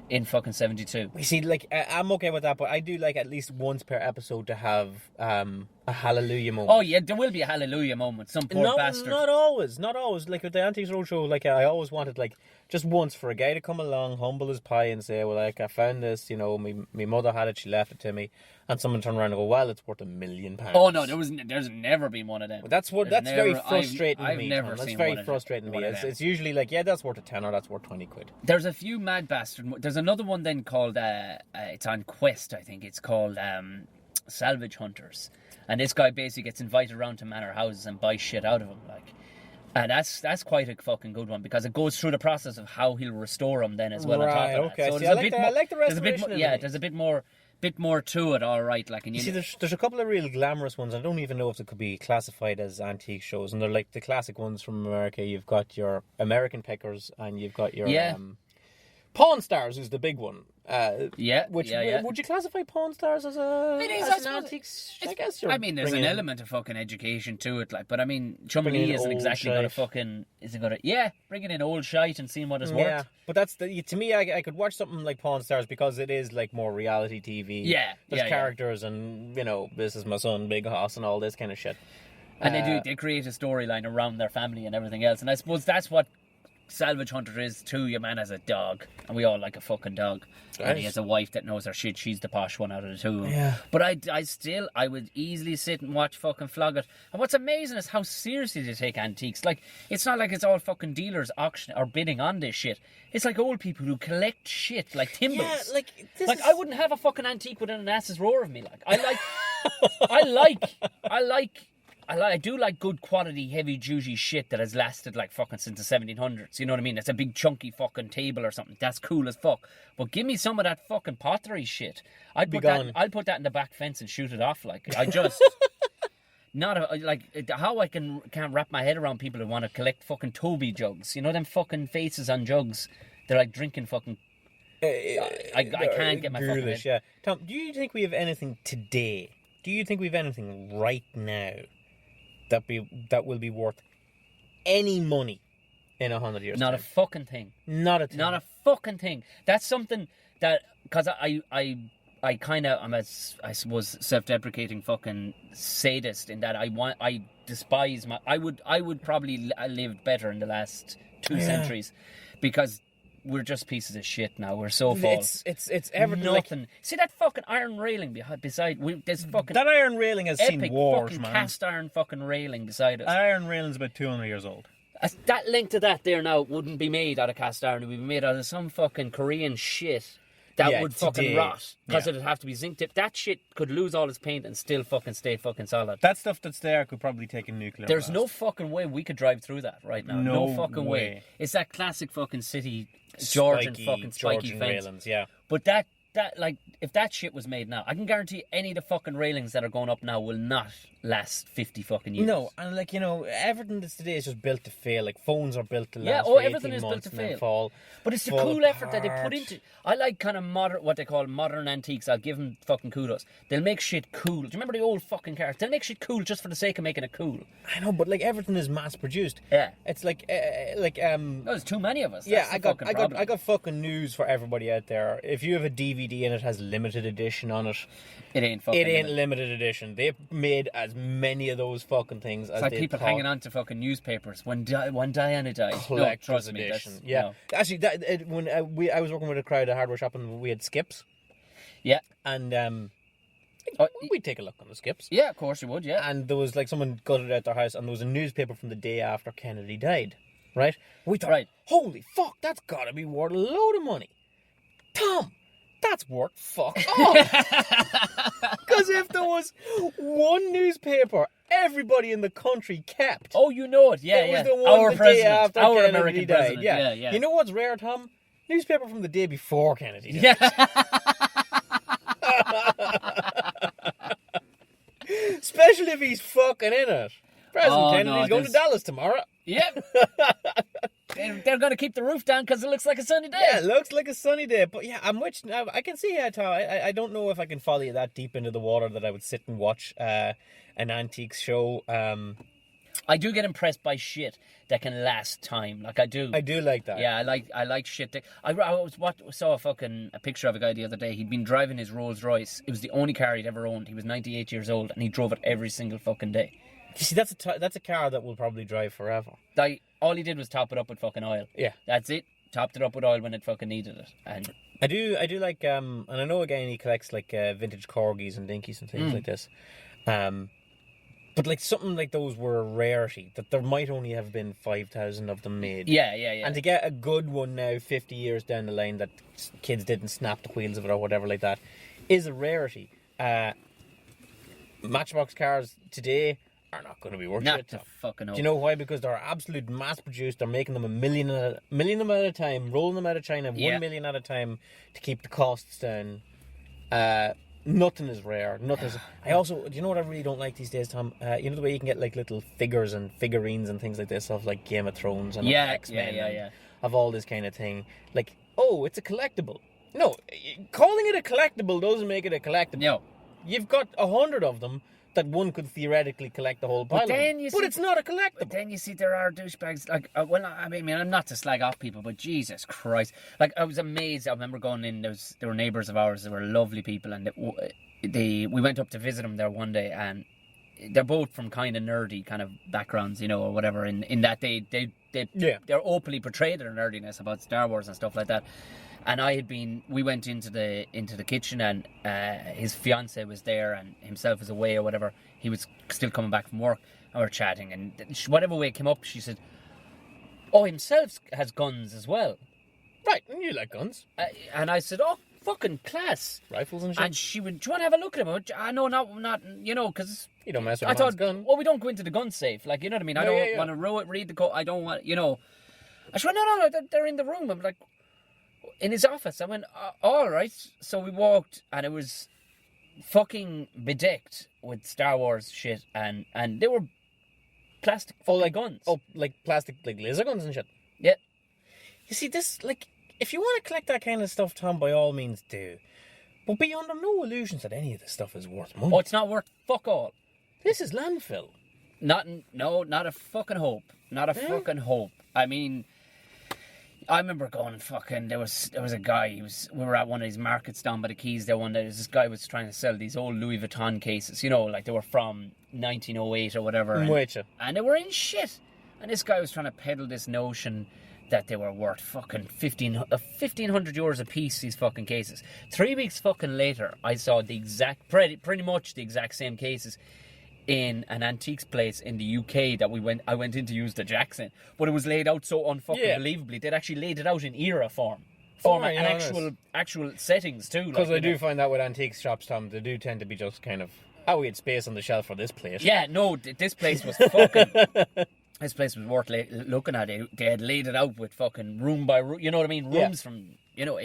in fucking 72.
You see, like I'm okay with that, but I do like at least once per episode to have a hallelujah moment.
Oh yeah, there will be a hallelujah moment. Some poor bastard.
Not always. Like with the Antiques Roadshow, like I always wanted like just once for a guy to come along, humble as pie, and say, "Well, like I found this. You know, my mother had it. She left it to me." And someone turn around and go, "Well, it's worth £1 million."
Oh no, there's never been one of them.
That's very frustrating
I've
me.
never
Tom. That's
seen
very
one
frustrating
of
me.
them.
It's usually like, yeah, that's worth a tenner, that's worth 20 quid.
There's a few mad bastard. There's another one then called it's on Quest, I think. It's called Salvage Hunters, and this guy basically gets invited around to manor houses and buys shit out of them, like. And that's quite a fucking good one because it goes through the process of how he'll restore them then as well.
Right,
on top of
okay.
That. So
See, I like the restoration.
There's a bit more to it, all right. Like, and
you see, there's a couple of real glamorous ones. I don't even know if they could be classified as antique shows, and they're like the classic ones from America. You've got your American Pickers, and you've got your Pawn Stars is the big one. Would you classify Pawn Stars as
It is,
an antique? I guess
there's an element of fucking education to it, like. But I mean, Chumley isn't exactly going to fucking bringing in old shite and seeing what it's worth.
Yeah, but that's to me. I could watch something like Pawn Stars because it is like more reality TV.
Yeah,
there's characters and this is my son, Big Hoss, and all this kind of shit.
And they create a storyline around their family and everything else, and I suppose that's what Salvage Hunter is too. Your man has a dog, and we all like a fucking dog. Right. And he has a wife that knows her shit. She's the posh one out of the two.
Yeah.
But I would easily sit and watch fucking Flog It. And what's amazing is how seriously they take antiques. Like, it's not like it's all fucking dealers auction or bidding on this shit. It's like old people who collect shit, like timbers.
Yeah,
I wouldn't have a fucking antique within an ass's roar of me. Like, I do like good quality, heavy duty shit that has lasted like fucking since the 1700s. You know what I mean? It's a big chunky fucking table or something. That's cool as fuck. But give me some of that fucking pottery shit. I'll put that in the back fence and shoot it off. Like, I just how I can't wrap my head around people who want to collect fucking Toby jugs. You know them fucking faces on jugs. They're like drinking fucking. I can't get my fucking head.
Yeah. Tom, do you think we have anything today? Do you think we have anything right now that will be worth any money in 100 years?
Not a fucking thing.
Not a thing.
Not a fucking thing. That's something that, because I kind of am I suppose self-deprecating fucking sadist in that I despise I would probably live better in the last 2 centuries, because we're just pieces of shit now. We're so full.
It's everything.
Nothing. See that fucking iron railing beside this fucking.
That iron railing has seen wars,
fucking
man.
Cast iron fucking railing beside us.
That iron railing's about 200 years old.
That length of that there now wouldn't be made out of cast iron. It would be made out of some fucking Korean shit that would fucking rot, because it'd have to be zinc tipped. That shit could lose all its paint and still fucking stay fucking solid.
That stuff that's there could probably take a nuclear
There's
blast.
no fucking way we could drive through that right now. No fucking way. It's that classic fucking city Georgian fucking spiky fence.
Railings, yeah.
But that like, if that shit was made now, I can guarantee any of the fucking railings that are going up now will not last 50 fucking years.
No, and like, everything that's today is just built to fail. Like, phones are built to last.
Yeah, everything is built to fail. But it's the cool effort that they put into. I like kind of what they call modern antiques. I'll give them fucking kudos. They'll make shit cool. Do you remember the old fucking cars? They'll make shit cool just for the sake of making it cool.
I know, but like everything is mass produced.
Yeah,
it's like
there's too many of us.
Yeah, I got fucking news for everybody out there. If you have a DVD and it has limited edition on it,
it ain't
limited edition. They've made as many of those fucking things as
it's like people hanging on to fucking newspapers when Diana died.
Collector's edition. Yeah. No. Actually, I was working with a crowd at hardware shop and we had skips.
Yeah.
And we'd take a look on the skips.
Yeah, of course you would. Yeah.
And there was like someone gutted out their house and there was a newspaper from the day after Kennedy died. Right. We thought, holy fuck, that's got to be worth a load of money. Tom, that's worth fuck all. Because if there was one newspaper everybody in the country kept.
Oh, you know it. Yeah,
it was the one the day after Kennedy
American
died.
president. Yeah.
You know what's rare, Tom? Newspaper from the day before Kennedy died.
Yeah.
Especially if he's fucking in it. President Kennedy's going to Dallas tomorrow.
Yep. They're going to keep the roof down because it looks like a sunny day.
Yeah, it looks like a sunny day. But yeah, I can see it, Tom. I don't know if I can follow you that deep into the water that I would sit and watch an antiques show.
I do get impressed by shit that can last time. Like, I do.
I do like that.
Yeah, I like shit. I saw a picture of a guy the other day. He'd been driving his Rolls Royce. It was the only car he'd ever owned. He was 98 years old and he drove it every single fucking day.
You see, that's a car that will probably drive forever.
All he did was top it up with fucking oil.
Yeah.
That's it. Topped it up with oil when it fucking needed it. And
I do like and I know again he collects like vintage corgis and dinkies and things like this. But like something like those were a rarity, that there might only have been 5,000 of them made.
Yeah.
And to get a good one now 50 years down the line that kids didn't snap the wheels of it or whatever like that is a rarity. Matchbox cars today are not going to be worth
it.
Do
fucking
you know why? Because they're absolute mass produced. They're making them a million of them at a time, rolling them out of China 1 million at a time to keep the costs down. Nothing is rare. Nothing is. Do you know what I really don't like these days, Tom? You know the way you can get like little figures and figurines and things like this of like Game of Thrones and X-Men.
Yeah.
Of all this kind of thing. Like, oh, it's a collectible. No, calling it a collectible doesn't make it a collectible.
No.
You've got 100 of them that one could theoretically collect the whole pile of them. But it's not a collectible.
But then you see there are douchebags, like, well, I mean, I'm not to slag off people, but Jesus Christ. Like, I was amazed. I remember going in, there were neighbours of ours, they were lovely people, and we went up to visit them there one day, and they're both from kind of nerdy kind of backgrounds, you know, or whatever, in that they're openly portrayed their nerdiness about Star Wars and stuff like that. And we went into the kitchen, and his fiance was there, and himself was away or whatever. He was still coming back from work, and we were chatting, and whatever way it came up, she said, oh, himself has guns as well.
Right, and you like guns.
And I said, oh, fucking class.
Rifles and shit.
And she went, do you want to have a look at him? I know, not, you know, because
you don't mess with a man's gun.
Well, we don't go into the gun safe, like, you know what I mean? I don't want to read the code. I don't want, you know. I said, no, they're in the room. I'm like, in his office. I went, all right. So we walked, and it was fucking bedecked with Star Wars shit, and they were plastic guns.
Oh, like plastic, like laser guns and shit.
Yeah.
You see, this, like, if you want to collect that kind of stuff, Tom, by all means do. But be under no illusions that any of this stuff is worth money.
Oh, it's not worth fuck all.
This is landfill.
Not a fucking hope. Not a fucking hope. I mean, I remember going fucking. There was a guy. We were at one of these markets down by the quays there one day. This guy was trying to sell these old Louis Vuitton cases. You know, like they were from 1908 or whatever. And they were in shit. And this guy was trying to peddle this notion that they were worth fucking 1,500 euros a piece. These fucking cases. 3 weeks fucking later, I saw the exact, pretty much the exact same cases in an antiques place in the UK that I went in to use the jacks in, but it was laid out so unfucking believably. They'd actually laid it out in era format and actual settings too.
Because I do find that with antique shops, Tom, they do tend to be just kind of, we had space on the shelf for this place.
Yeah, no, this place was fucking. This place was worth looking at. They had laid it out with fucking room by room. You know what I mean? Rooms from, you know,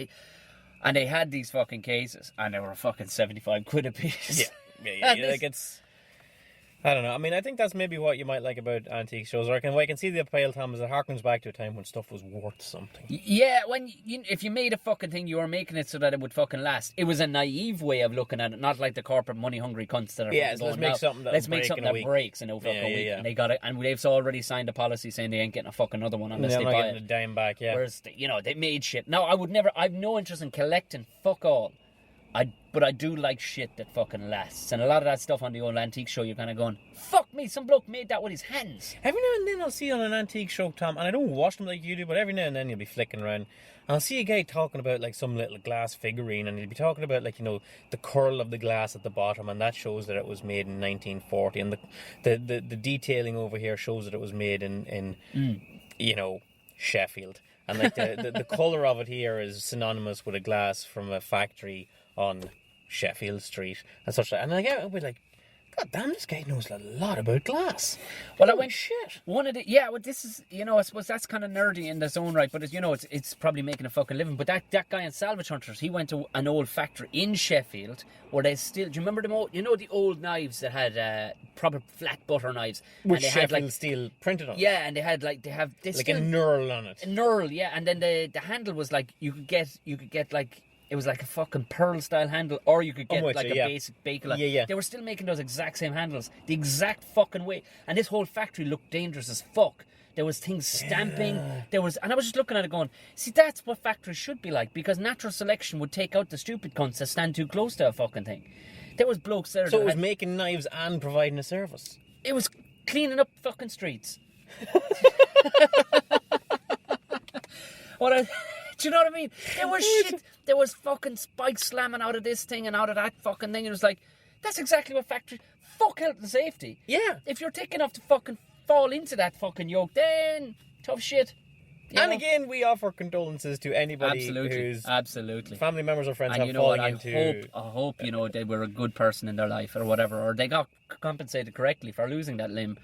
and they had these fucking cases, and they were fucking 75 quid a piece.
Yeah, like it's. I don't know. I mean, I think that's maybe what you might like about antique shows. Or I can see the appeal, Tom, is it harkens back to a time when stuff was worth something.
Yeah, if you made a fucking thing, you were making it so that it would fucking last. It was a naive way of looking at it, not like the corporate money-hungry cunts that are
let's make something that
breaks in a fucking week. And they got it, and they've already signed a policy saying they ain't getting a fucking other one unless they buy it.
A dime back, yeah.
Whereas, they made shit. No, I've no interest in collecting fuck all. But I do like shit that fucking lasts. And a lot of that stuff on the old antique show, you're kind of going, fuck me, some bloke made that with his hands.
Every now and then I'll see on an antique show, Tom, and I don't watch them like you do, but every now and then you'll be flicking around, and I'll see a guy talking about like some little glass figurine, and he'll be talking about like, you know, the curl of the glass at the bottom, and that shows that it was made in 1940, and the detailing over here shows that it was made in you know, Sheffield. And like the colour of it here is synonymous with a glass from a factory on Sheffield Street and such like. And I'll be like, God damn, this guy knows a lot about glass.
Well, I went shit. Well, this is, you know, I suppose that's kind of nerdy in its own right, but it's probably making a fucking living. But that guy in Salvage Hunters, he went to an old factory in Sheffield where they still. Do you remember them old? You know the old knives that had proper flat butter knives
with Sheffield steel printed on it.
Yeah, and they have this
like a knurl on it.
A knurl, yeah, and then the handle was like you could get like. It was like a fucking pearl style handle, or you could get a basic bakelite.
Yeah.
They were still making those exact same handles, the exact fucking way. And this whole factory looked dangerous as fuck. There was things stamping. And I was just looking at it going, see, that's what factories should be like, because natural selection would take out the stupid cunts that stand too close to a fucking thing. There was blokes there.
So it was making knives and providing a service.
It was cleaning up fucking streets. Do you know what I mean? There was shit. There was fucking spikes slamming out of this thing and out of that fucking thing. It was like, that's exactly what factory. Fuck health and safety.
Yeah.
If you're taking off to fucking fall into that fucking yoke, then tough shit.
And again, we offer condolences to anybody whose family members or friends have fallen into.
I hope you know they were a good person in their life or whatever, or they got compensated correctly for losing that limb.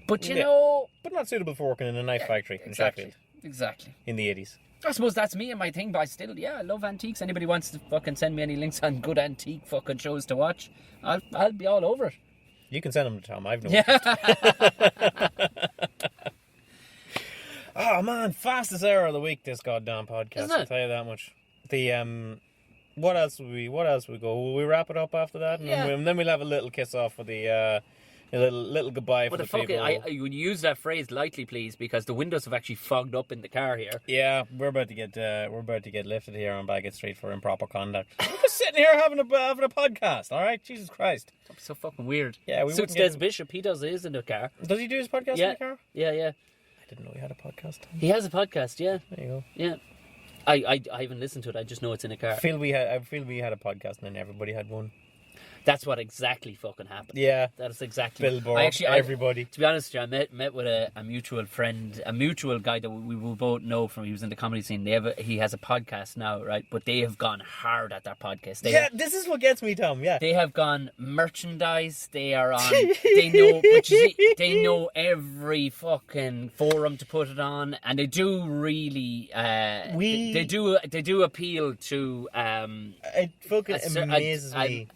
But you know,
but not suitable for working in a knife factory in Sheffield.
Exactly.
In the 80s.
I suppose that's me and my thing, but I love antiques. Anybody wants to fucking send me any links on good antique fucking shows to watch, I'll be all over it.
You can send them to Tom, I've no interest. Oh man, fastest hour of the week. This goddamn podcast.
Isn't it?
I'll tell you that much. The what else would we go? Will we wrap it up after that? And
Yeah.
then we'll have a little kiss off for the a little goodbye for
But
the
the fuck,
people.
I would use that phrase lightly, please, because the windows have actually fogged up in the car here.
Yeah, we're about to get lifted here on Baggett Street for improper conduct. We're just sitting here having a podcast. All right, Jesus Christ.
That's so fucking weird.
Yeah, we
Suits
wouldn't
Des Bishop. He does his in the car.
Does he do his podcast in the car?
Yeah.
I didn't know he had a podcast.
He has a podcast. Yeah.
There you go.
Yeah. I haven't listened to it. I just know it's in a car.
I feel we had a podcast and then everybody had one.
That's what exactly fucking happened.
Yeah.
That's exactly.
Billboard. Everybody.
To be honest with you, I met with a mutual friend, a mutual guy that we will both know from. He was in the comedy scene. He has a podcast now, right? But they have gone hard at their podcast.
This is what gets me, Tom. Yeah.
They have gone merchandise. They are on. They know. But you see, they know every fucking forum to put it on, and they do really. They do appeal to.
It fucking amazes me.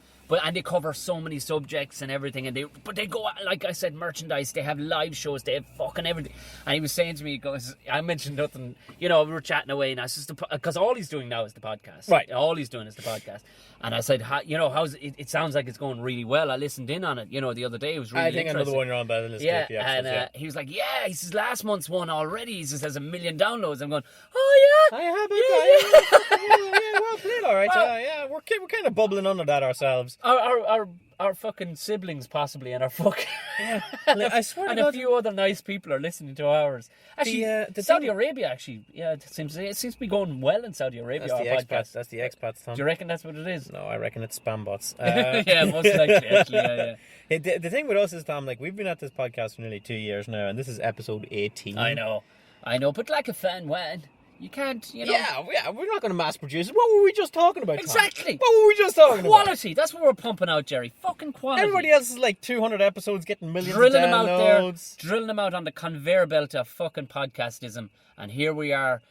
And they cover so many subjects and everything, and they go, like I said, merchandise. They have live shows. They have fucking everything. And he was saying to me, he goes, I mentioned nothing. You know, we were chatting away, and I was just because all he's doing now is the podcast.
Right.
All he's doing is the podcast. And I said, how's it? It sounds like it's going really well. I listened in on it. You know, the other day it was really.
I think
interesting.
another one you're on better than
Yeah, and he was like, yeah. He says last month's one already. He says has 1 million downloads. I'm going, oh yeah.
I have it. Yeah, well played. All right.
Well,
we're kind of bubbling under that ourselves.
Our fucking siblings possibly, and our fucking
I swear to
and
God,
a few other nice people are listening to ours. Actually,
the
Saudi Arabia actually, it seems to be going well in Saudi Arabia.
That's the
our
expats.
podcast.
That's the expats, Tom.
Do you reckon that's what it is?
No, I reckon it's spam bots.
Yeah, most likely. Actually, yeah.
The thing with us is, Tom, like we've been at this podcast for nearly 2 years now, and this is episode 18.
I know, but like a fan, when you can't, you know.
Yeah, we're not going to mass produce it. What were we just talking about, Tom?
Exactly.
What were we just talking about?
Quality. That's what we're pumping out, Jerry. Fucking quality.
Everybody else is like 200 episodes getting millions
drilling
of
them out there,
downloads.
drilling them out on the conveyor belt of fucking podcastism, and here we are.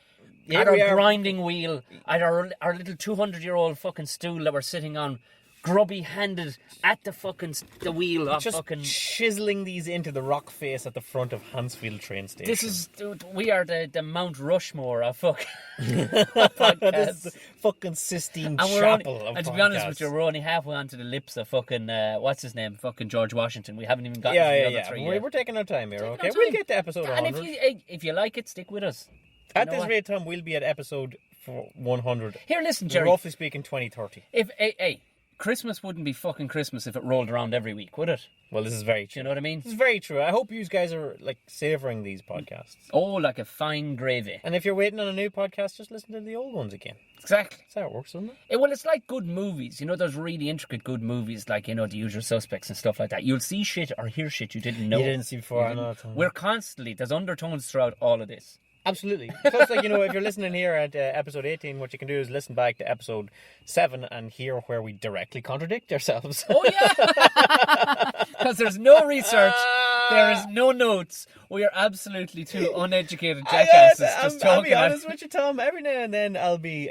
Here
at
we
our
are.
grinding wheel, at our little 200-year-old fucking stool that we're sitting on, grubby-handed at the wheel of
Just
fucking.
chiseling these into the rock face at the front of Hansfield train station.
This is, dude, we are the Mount Rushmore of fucking
This
podcasts.
is the fucking Sistine
And we're
Chapel
only,
of
and to be honest
podcasts.
with you, we're only halfway onto the lips of fucking what's his name, fucking George Washington. We haven't even gotten to the other three yet.
We're taking our time here,
Taking
okay?
our
We'll
time.
get to episode
And
100.
if you like it, stick with us.
At
know
this
what?
rate, Tom, we'll be at episode 100.
Here, listen, Jerry.
Roughly speaking, 2030.
If Christmas wouldn't be fucking Christmas if it rolled around every week, would it?
Well, this is very
Do
true.
you know what I mean?
This is very true. I hope you guys are like savouring these podcasts.
Oh, like a fine gravy.
And if you're waiting on a new podcast, just listen to the old ones again.
Exactly.
That's how it works, doesn't it?
Well, it's like good movies. You know, there's really intricate good movies, like, you know, The Usual Suspects and stuff like that. You'll see shit or hear shit you didn't know.
You didn't see before. I know. Tom.
We're constantly, there's undertones throughout all of this.
Absolutely. Plus, like, you know, if you're listening here at episode 18, what you can do is listen back to episode 7 and hear where we directly contradict ourselves.
Oh, yeah! Because there's no research, there is no notes. We are absolutely two uneducated jackasses just
I'll
talking.
be honest with you, Tom. Every now and then I'll be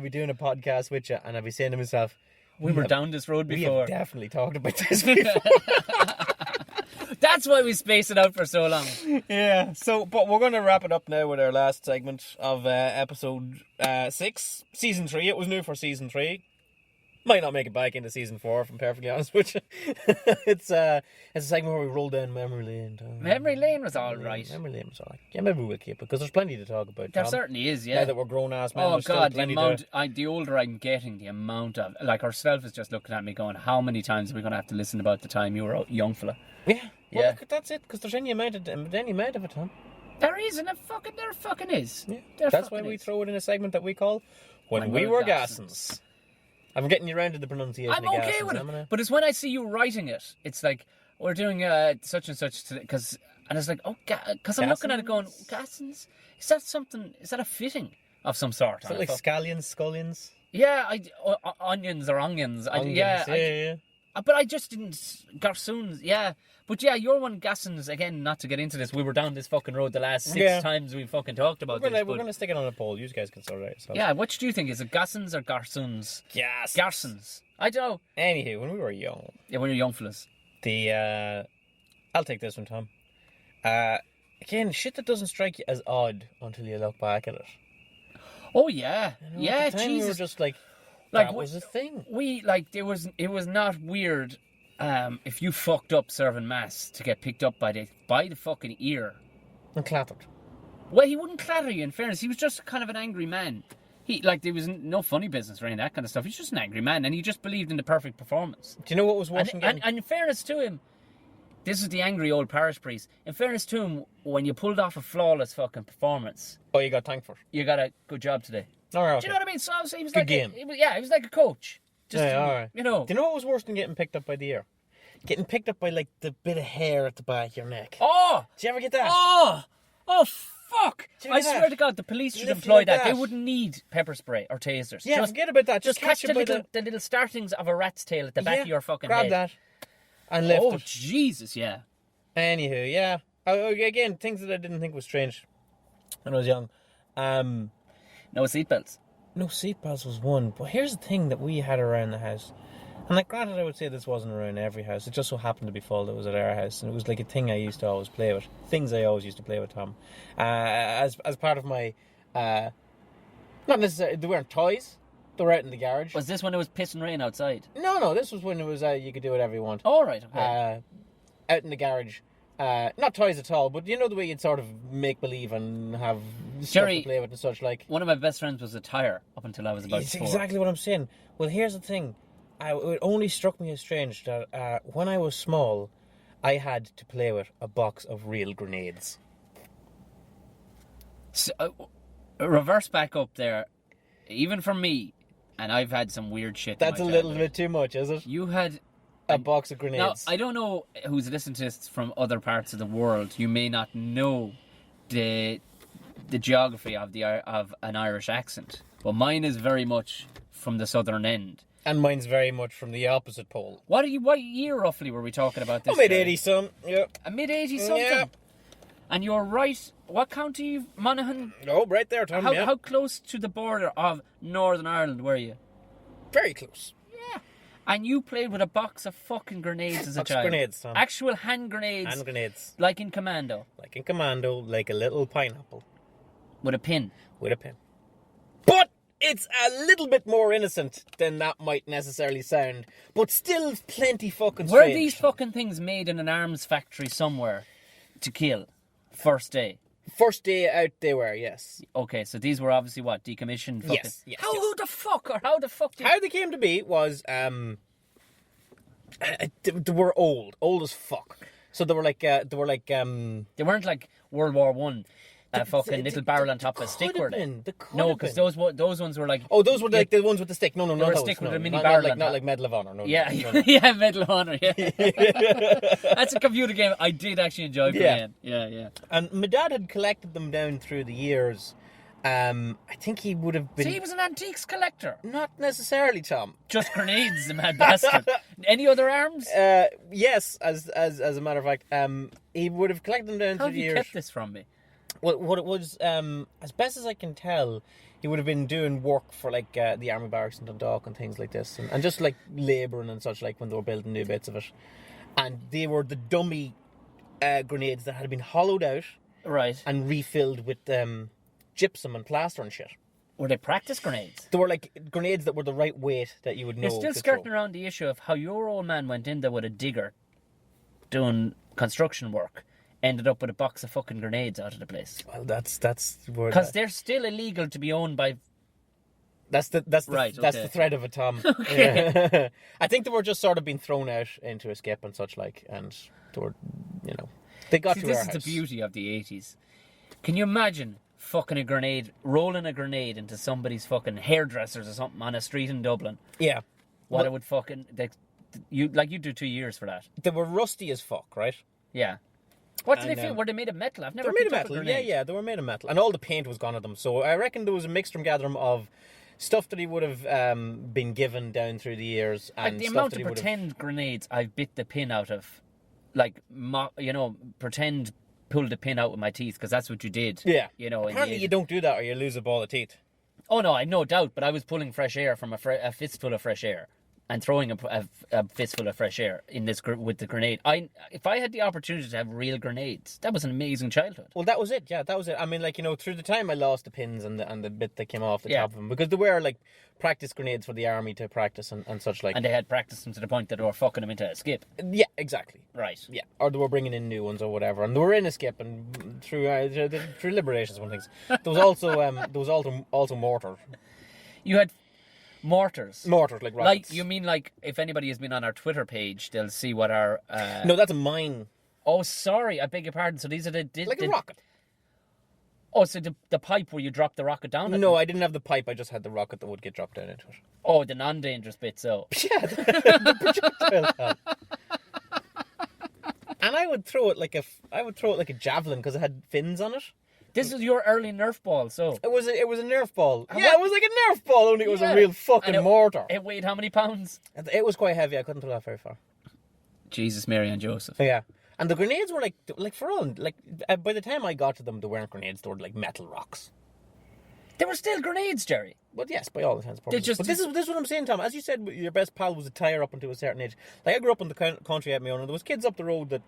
doing a podcast with you, and I'll be saying to myself,
We were down this road
we
before.
have definitely talked about this before.
That's why we spaced it out for so long.
Yeah, but we're going to wrap it up now with our last segment of episode 6, season 3. It was new for season 3. Might not make it back into season 4, if I'm perfectly honest with you. It's a segment where we roll down memory lane. Tom.
Memory lane was all right.
Memory lane was all right. Yeah, maybe we'll keep it, because there's plenty to talk about,
There
Tom.
certainly is, yeah.
Now that we're grown-ass men,
Oh
there's still
God, the
plenty
amount!
to...
The older I'm getting, the amount of like herself is just looking at me, going, "How many times are we going to have to listen about the time you were a young fella?"
Yeah, well,
Yeah.
look, that's it, because there's any amount of it, Tom.
There is, and there fucking is.
Yeah.
There
That's why
fucking
we
is.
throw it in a segment that we call When We Were Gassens. I'm getting you around to the pronunciation
I'm
of
okay
Gassens,
with
am I
it,
now?
but it's when I see you writing it, it's like we're doing such and such today, and it's like, oh, because I'm looking at it going, Gassens? Is that something? Is that a fitting of some sort?
Is it like scallions, scullions?
Yeah, onions or onions.
Yeah.
But I just didn't. Garsoons, yeah. But yeah, your one, Gassens, again, not to get into this, we were down this fucking road the last 6 times we fucking talked about
We're
this.
going to stick it on a poll. You guys can sort it out yourselves.
Yeah, which do you think? Is it Gassens or Garsoons?
Yes.
Garsons. I don't know.
Anywho, when we were young,
Yeah, when you're young fellas.
I'll take this one, Tom. again, shit that doesn't strike you as odd until you look back at it.
Oh yeah,
You know,
yeah.
at the time
Jesus.
we were just like
Like,
that was a thing.
It was not weird. If you fucked up serving mass to get picked up by the fucking ear.
And clattered.
Well, he wouldn't clatter you. In fairness, he was just kind of an angry man. There was no funny business or any of that kind of stuff. He's just an angry man, and he just believed in the perfect performance.
Do you know what was worse than
And in fairness to him, this is the angry old parish priest. In fairness to him, when you pulled off a flawless fucking performance,
Oh, you got thanked for it.
you got a good job today.
All right,
Do you know what I mean? So obviously he was
Good
like
game.
he was like a coach. Just
Yeah, all right.
You know.
Do you know what was worse than getting picked up by the ear? Getting picked up by like the bit of hair at the back of your neck.
Oh!
Did you ever get that?
Oh, fuck!
Do
I
that?
swear to God, the police should
Lift
employ
like
that. They
that.
wouldn't need pepper spray or tasers.
Yeah, forget about that. Just
catch
catch
the
it by
the little startings of a rat's tail at the back of your fucking
grab
head.
that and lift
Oh,
it.
Jesus, yeah.
Anywho, yeah. Again, things that I didn't think was strange when I was young.
No seatbelts.
No seatbelts was one, but here's the thing that we had around the house. And like, granted, I would say this wasn't around every house. It just so happened to be full that was at our house, and it was like a thing I used to always play with. Things I always used to play with, Tom. As part of my, not necessarily, they weren't toys. They were out in the garage.
Was this when it was pissing rain outside?
No, this was when it was you could do whatever you want.
All right, okay.
Out in the garage. Not toys at all, but you know the way you'd sort of make believe and have stuff
Jerry,
to play with and such like.
One of my best friends was a tyre up until I was about
It's
4.
exactly what I'm saying. Well, here's the thing. It only struck me as strange that when I was small, I had to play with a box of real grenades.
So, reverse back up there. Even for me, and I've had some weird shit.
That's
in
a
my
little
childhood.
bit too much, is it?
You had
A box of
Now,
grenades.
I don't know who's listening to this from other parts of the world. You may not know the geography of an Irish accent, but mine is very much from the southern end.
And mine's very much from the opposite pole.
What year roughly were we talking about this?
Mid
Jerry?
80s, son. Yeah.
A mid 80s something.
Yeah.
And you're right. What county, Monaghan?
Oh, right there, Tom. Yeah.
How close to the border of Northern Ireland were you?
Very close.
Yeah. And you played with a box of fucking grenades as a
Box of
child.
grenades, Tom.
Actual hand grenades.
Hand grenades.
Like in Commando.
Like in Commando, like a little pineapple.
With a pin.
With a pin. But it's a little bit more innocent than that might necessarily sound. But still plenty fucking
Were
strange.
these fucking things made in an arms factory somewhere to kill? First day.
First day out they were, yes.
Okay, so these were obviously what? Decommissioned fucking...
Yes, yes,
How
yes.
who the fuck or how the fuck did...
How they came to be was, they were old as fuck. So they were like,
They weren't like World War One. A fucking little barrel on top of a stick, were they? No, because those ones were like...
Oh, those were like the ones with the stick. No,
were
not
a
those.
stick with
no,
a mini
not,
barrel
not like,
on
not
top.
like Medal of Honor. No,
Yeah,
no, no.
yeah, Medal of Honor, yeah. That's a computer game I did actually enjoy playing. Yeah.
And my dad had collected them down through the years. I think he would have been...
See, he was an antiques collector.
Not necessarily, Tom.
Just grenades, the mad bastard. Any other arms?
Yes, as a matter of fact, he would have collected them down
How
through
have
the
you
years.
kept this from me?
Well, what it was, as best as I can tell, he would have been doing work for like the army barracks in Dundalk and things like this, and just like labouring and such, like when they were building new bits of it. And they were the dummy grenades that had been hollowed out
Right.
and refilled with gypsum and plaster and shit.
Were they practice grenades?
They were like grenades that were the right weight that you would know.
You're still
to
skirting
throw.
around the issue of how your old man went in there with a digger doing construction work, ended up with a box of fucking grenades out of the place.
Well, that's where
Because they're still illegal to be owned by...
that's the
Right,
that's
okay.
the thread of it, Tom.
Okay.
Yeah. I think they were just sort of being thrown out into a skip and such like, and they were, they got
See,
to
this
our
is
house.
the beauty of the 80s. Can you imagine fucking a grenade, rolling a grenade into somebody's fucking hairdressers or something on a street in Dublin?
Yeah.
What
Well,
it would fucking... you do 2 years for that.
they were rusty as fuck, right?
Yeah. What did
And,
they feel? Were they made of metal? I've
They
never
were made of
picked up a
metal.
grenade.
Yeah, they were made of metal. And all the paint was gone at them. So I reckon there was a mixture gathering of stuff that he would have been given down through the years. And
Like the
stuff
amount
that
of
he would have...
pretend grenades I've bit the pin out of. Like, pretend pulled the pin out with my teeth, because that's what you did.
Yeah.
In the
Apparently you
80s.
don't do that or you lose a ball of teeth.
Oh no, I no doubt, but I was pulling fresh air from a fistful of fresh air. and throwing a fistful of fresh air in this with the grenade. If I had the opportunity to have real grenades, that was an amazing childhood.
Well, that was it. Yeah, that was it. I mean, like, you know, through the time I lost the pins and the bit that came off the top of them, because they were like practice grenades for the army to practice and such like.
And they had practiced them to the point that they were fucking them into a skip.
Yeah, exactly.
Right.
Yeah, or they were bringing in new ones or whatever, and they were in a skip and through liberations and things. There was also mortar.
You had mortars.
Mortars, like rockets.
Like, you mean like, if anybody has been on our Twitter page, they'll see what our...
No, that's a mine.
Oh, sorry, I beg your pardon. So these are the...
Like a rocket.
Oh, so the pipe where you drop the rocket down?
No, I didn't have the pipe, I just had the rocket that would get dropped down into it.
Oh, the non-dangerous bit, so...
Yeah, the projectile had. And I would throw it like a javelin because it had fins on it.
This is your early Nerf ball, so...
It was a Nerf ball. Yeah, it was like a Nerf ball, only it was a real fucking mortar.
It weighed how many pounds?
It was quite heavy, I couldn't throw that very far.
Jesus, Mary and Joseph.
Yeah. And the grenades were like for all, like, by the time I got to them, they weren't grenades, they were like metal rocks.
They were still grenades, Gerry.
But yes, by all intents and purposes. But this is what I'm saying, Tom. As you said, your best pal was a tyre up until a certain age. Like, I grew up in the country at my own, and there was kids up the road that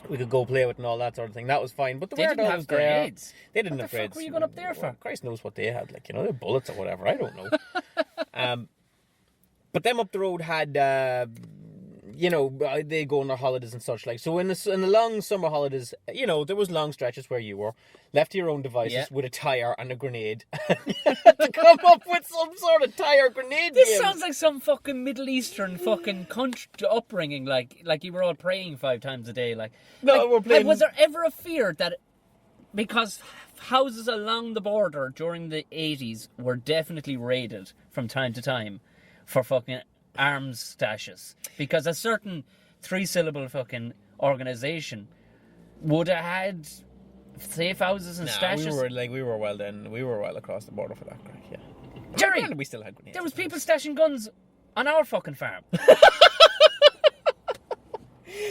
we could go play with and all that sort of thing. That was fine. But
they didn't have grenades.
They didn't have
grenades. What the fuck were you going up there for?
Well, Christ knows what they had. Like, you know, they're bullets or whatever. I don't know. But them up the road had... you know, they go on their holidays and such like. So in the long summer holidays, you know, there was long stretches where you were left to your own devices with a tyre and a grenade to come up with some sort of tyre grenade game.
Sounds like some fucking Middle Eastern fucking country upbringing, like you were all praying 5 times a day.
We're playing...
Was there ever a fear that, because houses along the border during the 80s were definitely raided from time to time for fucking arms stashes, because a certain 3-syllable fucking organisation would have had safe houses and stashes?
We were well across the border for that, Greg, yeah.
Gerry,
we still had grenades.
There was people stashing guns on our fucking farm.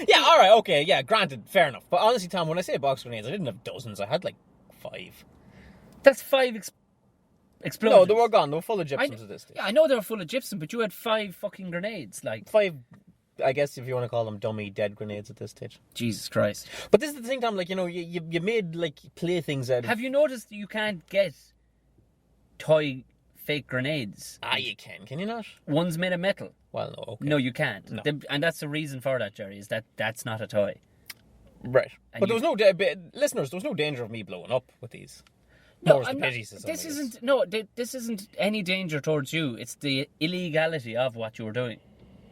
Yeah, alright, okay, yeah, granted, fair enough. But honestly, Tom, when I say box grenades, I didn't have dozens, I had like 5.
That's 5 explosions.
No, they were gone. They were full of gypsums at this stage.
Yeah, I know they were full of gypsum, but you had 5 fucking grenades. Like
5, I guess, if you want to call them dummy dead grenades at this stage.
Jesus Christ.
But this is the thing, Tom, like, you know, you made, like, playthings out of...
Have you noticed you can't get toy fake grenades?
You can you not?
One's made of metal.
Well, no, okay.
No, you can't.
No.
And that's the reason for that, Gerry, is that's not a toy.
Right. But there was no... listeners, there was no danger of me blowing up with these.
No, this isn't any danger towards you. It's the illegality of what you were doing.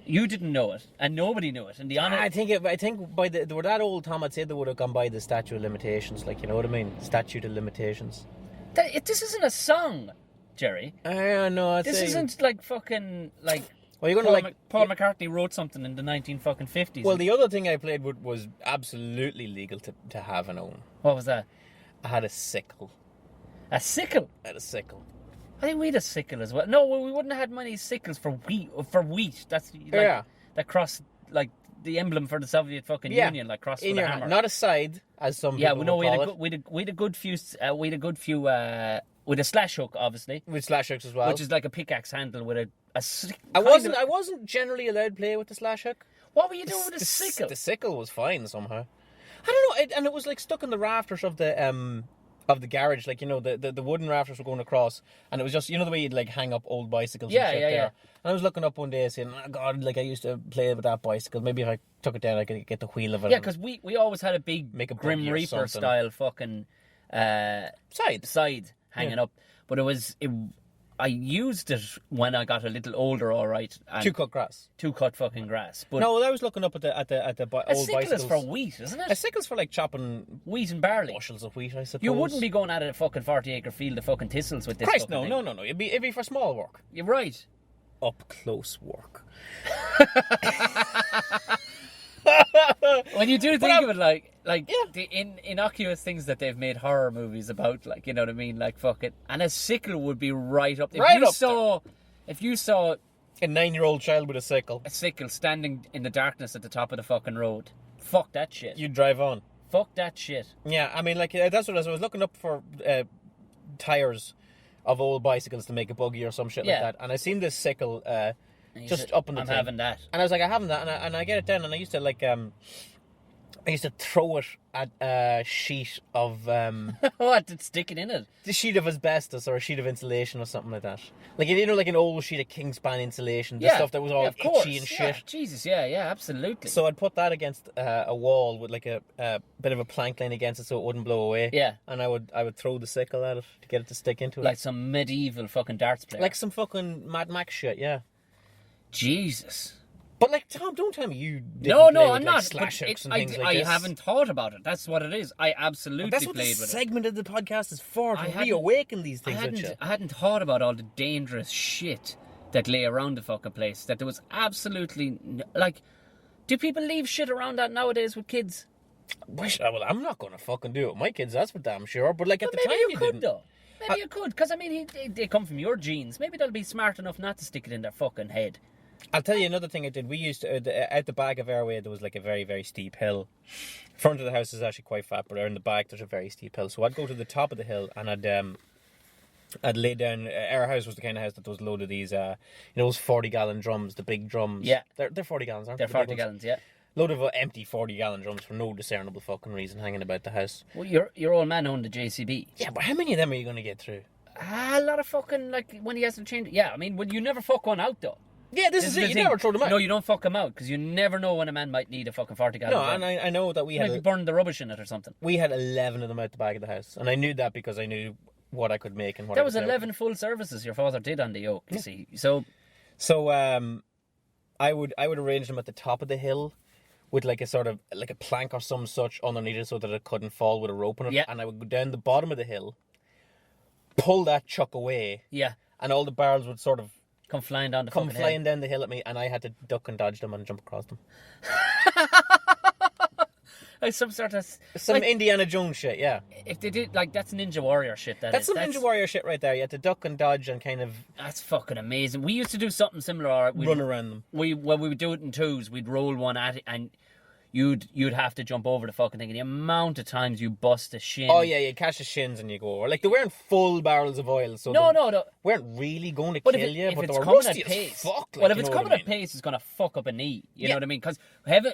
You didn't know it, and nobody knew it. And
I think by they were that old, Tom, I'd say they would have gone by the statute of limitations. Like, you know what I mean? Statute of limitations.
This isn't a song, Gerry.
No,
this isn't like fucking like.
Well, you're gonna
Paul McCartney wrote something in the 1950s.
Well, the other thing I played with was absolutely legal to have and own.
What was that?
I had a sickle.
A sickle?
I had a sickle.
I think we had a sickle as well. No, we wouldn't have had many sickles for wheat. That's like, that cross, like the emblem for the Soviet fucking Union, like cross with a hammer.
Not a side, as some people would call it.
We had a good few. With a slash hook, obviously.
With slash hooks as well,
which is like a pickaxe handle with a.
I wasn't generally allowed to play with the slash hook.
What were you doing with the sickle?
The sickle was fine somehow. I don't know, and it was like stuck in the rafters of the garage, like, you know, the wooden rafters were going across, and it was just, you know, the way you'd like hang up old bicycles and shit there. And I was looking up one day saying, oh God, like I used to play with that bicycle. Maybe if I took it down, I could get the wheel of it.
Yeah, because we always had a big Grim Reaper style fucking side hanging up, but I used it when I got a little older, all right.
To cut grass.
To cut fucking grass. But
no, I was looking up at the old bicycles.
A sickle is for wheat, isn't it?
A sickle's for like chopping
wheat and barley.
Bushels of wheat, I suppose.
You wouldn't be going at a fucking 40-acre field of fucking thistles with this.
Christ, no. It'd be for small work.
You're right.
Up close work.
When you do think of it, like the innocuous things that they've made horror movies about, like, you know what I mean, like fucking, and a sickle would be right up. If you saw
a 9-year-old child with a sickle
standing in the darkness at the top of the fucking road, fuck that shit.
You'd drive on.
Fuck that shit.
Yeah, I mean, like, that's what I was looking up for tires of old bicycles to make a buggy or some shit like that, and I seen this sickle
And he
just
said,
up in the
I'm
thing.
having that.
And I was like, I'm having that, and I get it down, and I used to like I used to throw it at a sheet of
What? Did stick it in it?
the sheet of asbestos or a sheet of insulation or something like that. Like, you know, like an old sheet of Kingspan insulation, the stuff that was all
of course.
itchy and
Yeah,
shit.
Jesus, yeah, absolutely.
So I'd put that against a wall with like a bit of a plank line against it so it wouldn't blow away.
Yeah.
And I would throw the sickle at it to get it to stick into it.
Like some medieval fucking darts player.
Like some fucking Mad Max shit, yeah.
Jesus.
But like, Tom, don't tell me you didn't
No,
play with,
I'm
like,
not.
slash
But
hooks and
I
things like this.
haven't thought about it. That's what it is. I absolutely
That's what
played
this
with
segment of the podcast is for,
I
to
hadn't-
reawaken these
it.
things with you.
I hadn't thought about all the dangerous shit that lay around the fucking place. That there was absolutely like, do people leave shit around that nowadays with kids?
Well, I'm not going to fucking do it with my kids, that's for damn sure. But like at
But
the
maybe
time
you could
didn't.
though. Maybe you could, because I mean, they come from your genes. Maybe they'll be smart enough not to stick it in their fucking head.
I'll tell you another thing I did. We used to, out the back of our way, there was like a very, very steep hill. Front of the house is actually quite flat, but in the back there's a very steep hill. So I'd go to the top of the hill and I'd lay down. Our house was the kind of house that was loaded these, those 40-gallon drums, the big drums.
Yeah.
They're 40 gallons, aren't
They're
they?
40 gallons, yeah.
Load of empty 40-gallon drums for no discernible fucking reason hanging about the house.
Well, your old man owned the JCB.
Yeah, but how many of them are you going to get through?
A lot of fucking, like, when he hasn't changed. Yeah, I mean, you never fuck one out, though.
Yeah, this is
the
it. You
thing.
never throw them out.
No, you don't fuck them out, because you never know when a man might need a fucking 40 gallon.
No, and I know that we
Maybe
had
burn the rubbish in it or something.
we had 11 of them out the back of the house, and I knew that because I knew what I could make and what
That
I
was
could sell.
11 full services your father did on the yoke, you see. So,
I would arrange them at the top of the hill with like a sort of like a plank or some such underneath it so that it couldn't fall with a rope on it.
Yeah.
And I would go down the bottom of the hill, pull that chuck away,
yeah,
and all the barrels would sort of
come flying down the
come
fucking
flying
hill.
down the hill at me, and I had to duck and dodge them and jump across them.
Like some sort of...
Some
like,
Indiana Jones shit, yeah.
if they did, like, that's Ninja Warrior shit,
That's some Ninja Warrior shit right there. You had to duck and dodge and kind of
That's fucking amazing. We used to do something similar.
run around them.
When we would do it in twos, we'd roll one at it, and you'd have to jump over the fucking thing. And the amount of times you bust a shin.
Oh yeah, you catch the shins and you go over. Like they weren't full barrels of oil, so
No,
they
no.
weren't really going to
But
kill
if
you. But
it's
they were
coming
rusty
at
as
pace,
fuck. Like,
well, if
you
it's
know what
coming
I
at
mean?
pace, it's gonna fuck up a knee. You
Yeah.
know what I mean? Because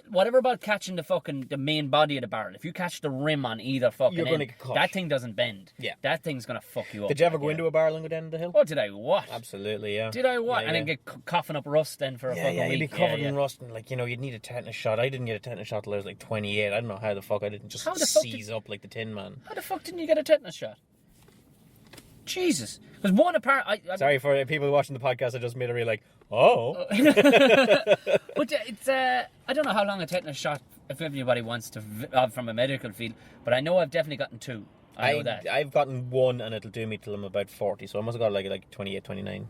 whatever about catching the main body of the barrel, if you catch the rim on either fucking
You're gonna
end,
get caught.
that thing doesn't bend.
Yeah.
That thing's gonna fuck you up.
Did you ever go
Yeah.
into a barrel and go down the hill?
Oh, did I what?
Absolutely, yeah.
Did I what?
Yeah,
and then
yeah.
get coughing up rust then for a
Yeah,
fucking
yeah,
week.
you'd be covered
yeah.
in rust and like, you'd need a tetanus shot. I didn't get a tetanus shot till I was like 28. I don't know how the fuck I didn't just
How the fuck
seize up like the Tin Man.
How the fuck didn't you get a tetanus shot? Jesus. Because one apart...
Sorry for people watching the podcast, I just made a real like, oh.
But it's I don't know how long a tetanus shot, if anybody wants to from a medical field, but I know I've definitely gotten two. I know that.
I've gotten one and it'll do me till I'm about 40, so I must have got like 28, 29.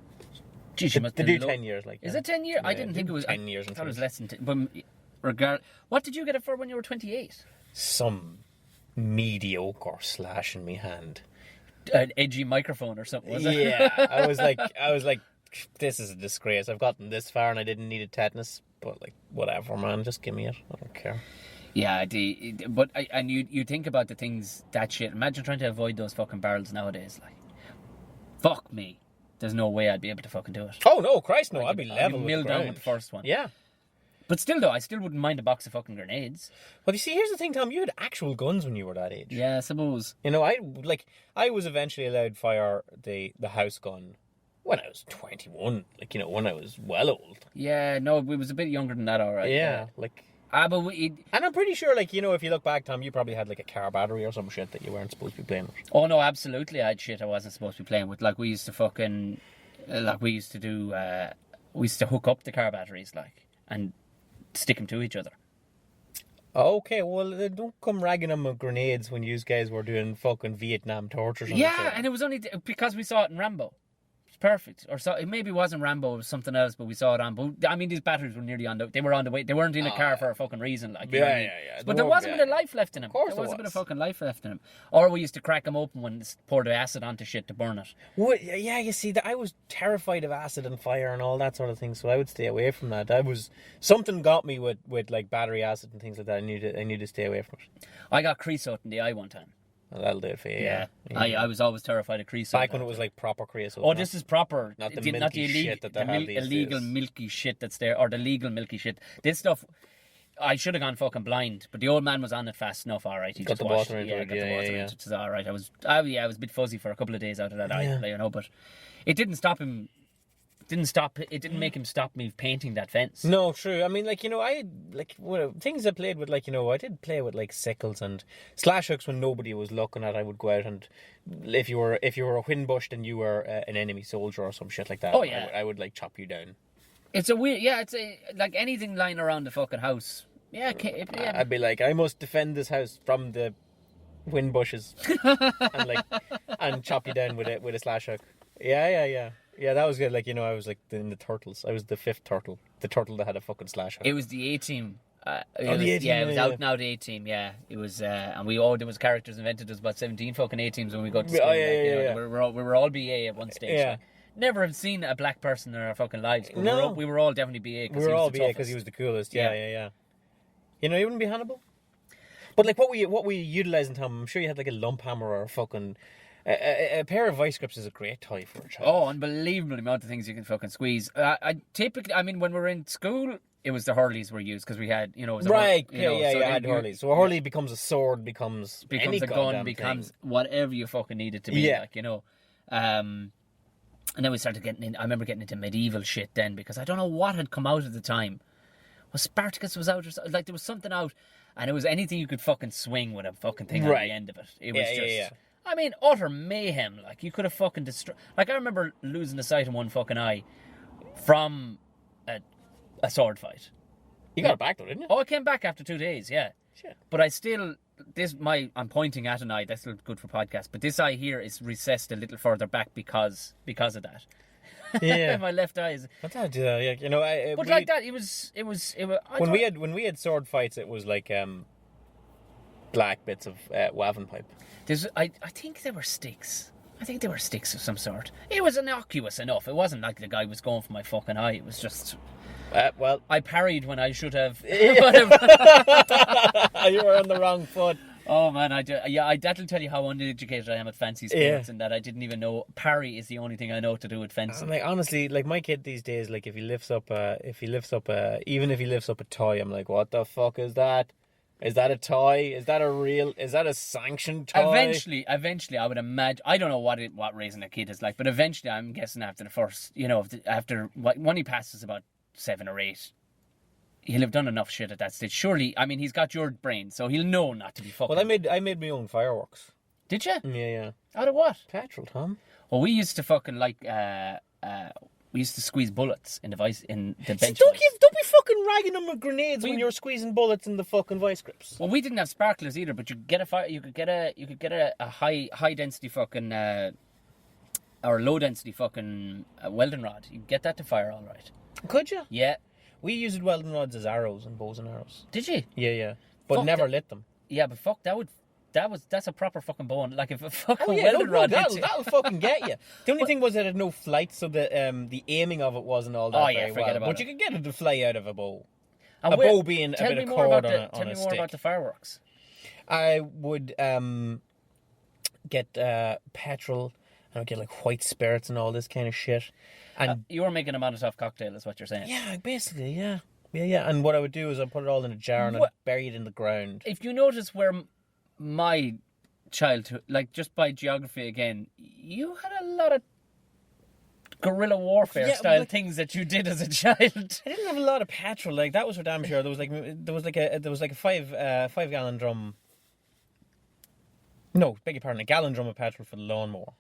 Jeez, you must
They
have
do
been
10 years, like.
Is
yeah.
it 10 years? I
Yeah,
didn't
they
think
do
it was
10 years
I
and
thought it was
things.
less than 10. But what did you get it for when you were 28?
Some mediocre slash in me hand.
An edgy microphone or something, was it?
Yeah, I was like, this is a disgrace. I've gotten this far and I didn't need a tetanus, but like, whatever, man, just give me it. I don't care.
Yeah, and you think about the things, that shit. Imagine trying to avoid those fucking barrels nowadays. Like, fuck me. There's no way I'd be able to fucking do it.
Oh no, Christ no! I'd be level with
milled
the
down
ground.
with the first one.
Yeah.
But still, though, I still wouldn't mind a box of fucking grenades.
Well, you see, here's the thing, Tom. You had actual guns when you were that age.
Yeah, I suppose.
You know, I was eventually allowed to fire the house gun when I was 21. Like, when I was well old.
Yeah, no, we was a bit younger than that, all right.
Yeah, like.
But
And I'm pretty sure, like, if you look back, Tom, you probably had like a car battery or some shit that you weren't supposed to be playing with.
oh no, absolutely, I had shit I wasn't supposed to be playing with. Like, we used to fucking, we used to hook up the car batteries, like, and stick them to each other.
Okay, well, don't come ragging on with grenades when you guys were doing fucking Vietnam tortures.
Yeah, and it was only because we saw it in Rambo. It's perfect. Or so it maybe wasn't Rambo, it was something else, but we saw it on. But I mean, these batteries were nearly they were on the way. They weren't in a car for a fucking reason, like. You know what I mean?
Yeah.
But there was a bit of life left in them.
Of course
there was
there
a bit of
was.
fucking life left in them. Or we used to crack them open when pour the acid onto shit to burn it.
Well, yeah, you see, I was terrified of acid and fire and all that sort of thing, so I would stay away from that. Something got me with like battery acid and things like that. I knew to stay away from it.
I got creosote in the eye one time.
That'll do it for you. Yeah.
I was always terrified of creosote.
Back when it was like proper creosote.
Oh, this is proper.
Not the milky shit that they have these
illegal
days.
milky shit that's there, or the legal milky shit. This stuff, I should have gone fucking blind, but the old man was on it fast enough. All right, he
Got
just
the
washed.
water into it,
got the water into it. It was all right. I was a bit fuzzy for a couple of days out of that eye, you know, but it didn't stop him. It didn't make him stop me painting that fence.
No, true. I mean, like, you know, I had, like, things I played with, like, you know, I did play with, like, sickles and slash hooks when nobody was looking at. I would go out and, if you were a windbush, then you were an enemy soldier or some shit like that.
Oh, yeah.
I would like, chop you down.
It's a weird, like anything lying around the fucking house. Yeah,
I'd be like, I must defend this house from the wind bushes and chop you down with a slash hook. Yeah, that was good. Like, you know, I was like in the turtles. I was the fifth turtle. The turtle that had a fucking slash hook.
It was the A-team.
The A-team.
Yeah, it was out now, the A-team, yeah. It was, and there was characters invented. There was about 17 fucking A-teams when we got to school. We were all BA at one stage.
Yeah.
Like, never have seen a black person in our fucking lives. But
No.
we were all definitely BA.
We were all BA because he was the coolest. Yeah. You know, you wouldn't be Hannibal? But, like, what we utilised in time, I'm sure you had, like, a lump hammer or a fucking... A pair of vice grips is a great toy for a child.
Oh, unbelievable amount of things you can fucking squeeze. I mean, when we were in school, it was the Hurleys were used because we had, you know, it was
right.
so
had Hurleys. So a Hurley becomes a sword, becomes any
a gun,
thing.
whatever you fucking need it to be.
Yeah.
Like, you know. And then we started getting in. I remember getting into medieval shit then because I don't know what had come out at the time. Was Spartacus was out or something? Like there was something out, and it was anything you could fucking swing with a fucking thing on the end of it. It was just. I mean, utter mayhem. Like, you could have fucking destroyed... Like, I remember losing the sight in one fucking eye from a sword fight.
You got it back, though, didn't you?
Oh, I came back after 2 days, yeah.
Shit.
But I still... I'm pointing at an eye. That's still good for podcast. But this eye here is recessed a little further back because of that.
Yeah.
My left eye is...
That's how I do that, yeah. You know,
But like that, it was
when we had sword fights, it was like black bits of waven pipe.
I think they were sticks. I think they were sticks of some sort. It was innocuous enough. It wasn't like the guy was going for my fucking eye. It was just...
well...
I parried when I should have.
You were on the wrong foot.
Oh, man. That'll tell you how uneducated I am at fancy sports and that I didn't even know. Parry is the only thing I know to do with fencing.
Like, honestly, like, my kid these days, like, even if he lifts up a toy, I'm like, what the fuck is that? Is that a toy? Is that a sanctioned toy?
Eventually, I would imagine. I don't know what raising a kid is like, but eventually, I'm guessing after the first, you know, when he passes about 7 or 8, he'll have done enough shit at that stage. Surely, I mean, he's got your brain, so he'll know not to be fucking.
Well, I made my own fireworks.
Did you?
Yeah.
Out of what?
Petrol, Tom.
Well, we used to fucking we used to squeeze bullets in the bench.
Don't be fucking ragging them with grenades when you're squeezing bullets in the fucking vice grips.
Well, we didn't have sparklers either, but you could get a high density fucking or low density fucking welding rod. You could get that to fire all right.
Could you?
Yeah.
We used welding rods as arrows and bows and arrows.
Did you?
Yeah. But never lit them.
Yeah, but fuck, that's a proper fucking bow. Like if a fucking welding rod
that'll fucking get you. The only thing was that it had no flight, so the aiming of it wasn't all that very
forget
well.
about
But you could get it to fly out of a bow.
And
bow being a bit of cord on a stick.
Tell me more about the fireworks.
I would get petrol, and I'd get like white spirits and all this kind of shit. And
you were making a Molotov cocktail, is what you're saying.
Yeah, basically, yeah. And what I would do is I'd put it all in a jar and I'd bury it in the ground.
If you notice where my childhood, like just by geography again, you had a lot of guerrilla warfare style things that you did as a child.
I didn't have a lot of petrol, like that was for damn sure. There was like a 5 gallon drum. No, beg your pardon, a gallon drum of petrol for the lawnmower.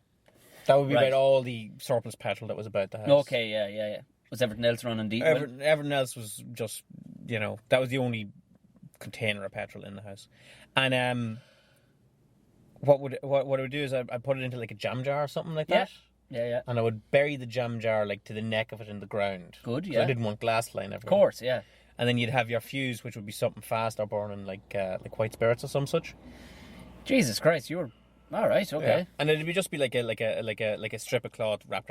That would be about all the surplus petrol that was about the house.
Okay, yeah. Was everything else running deep?
Everything else was just, you know, that was the only container of petrol in the house. And what I would do is I'd put it into like a jam jar or something like that.
Yeah.
And I would bury the jam jar like to the neck of it in the ground.
Good, yeah.
I didn't want glass flying everywhere.
Of course, yeah.
And then you'd have your fuse, which would be something fast or burning like white spirits or some such.
Jesus Christ, you were all right. Okay.
Yeah. And it'd just be like a strip of cloth wrapped.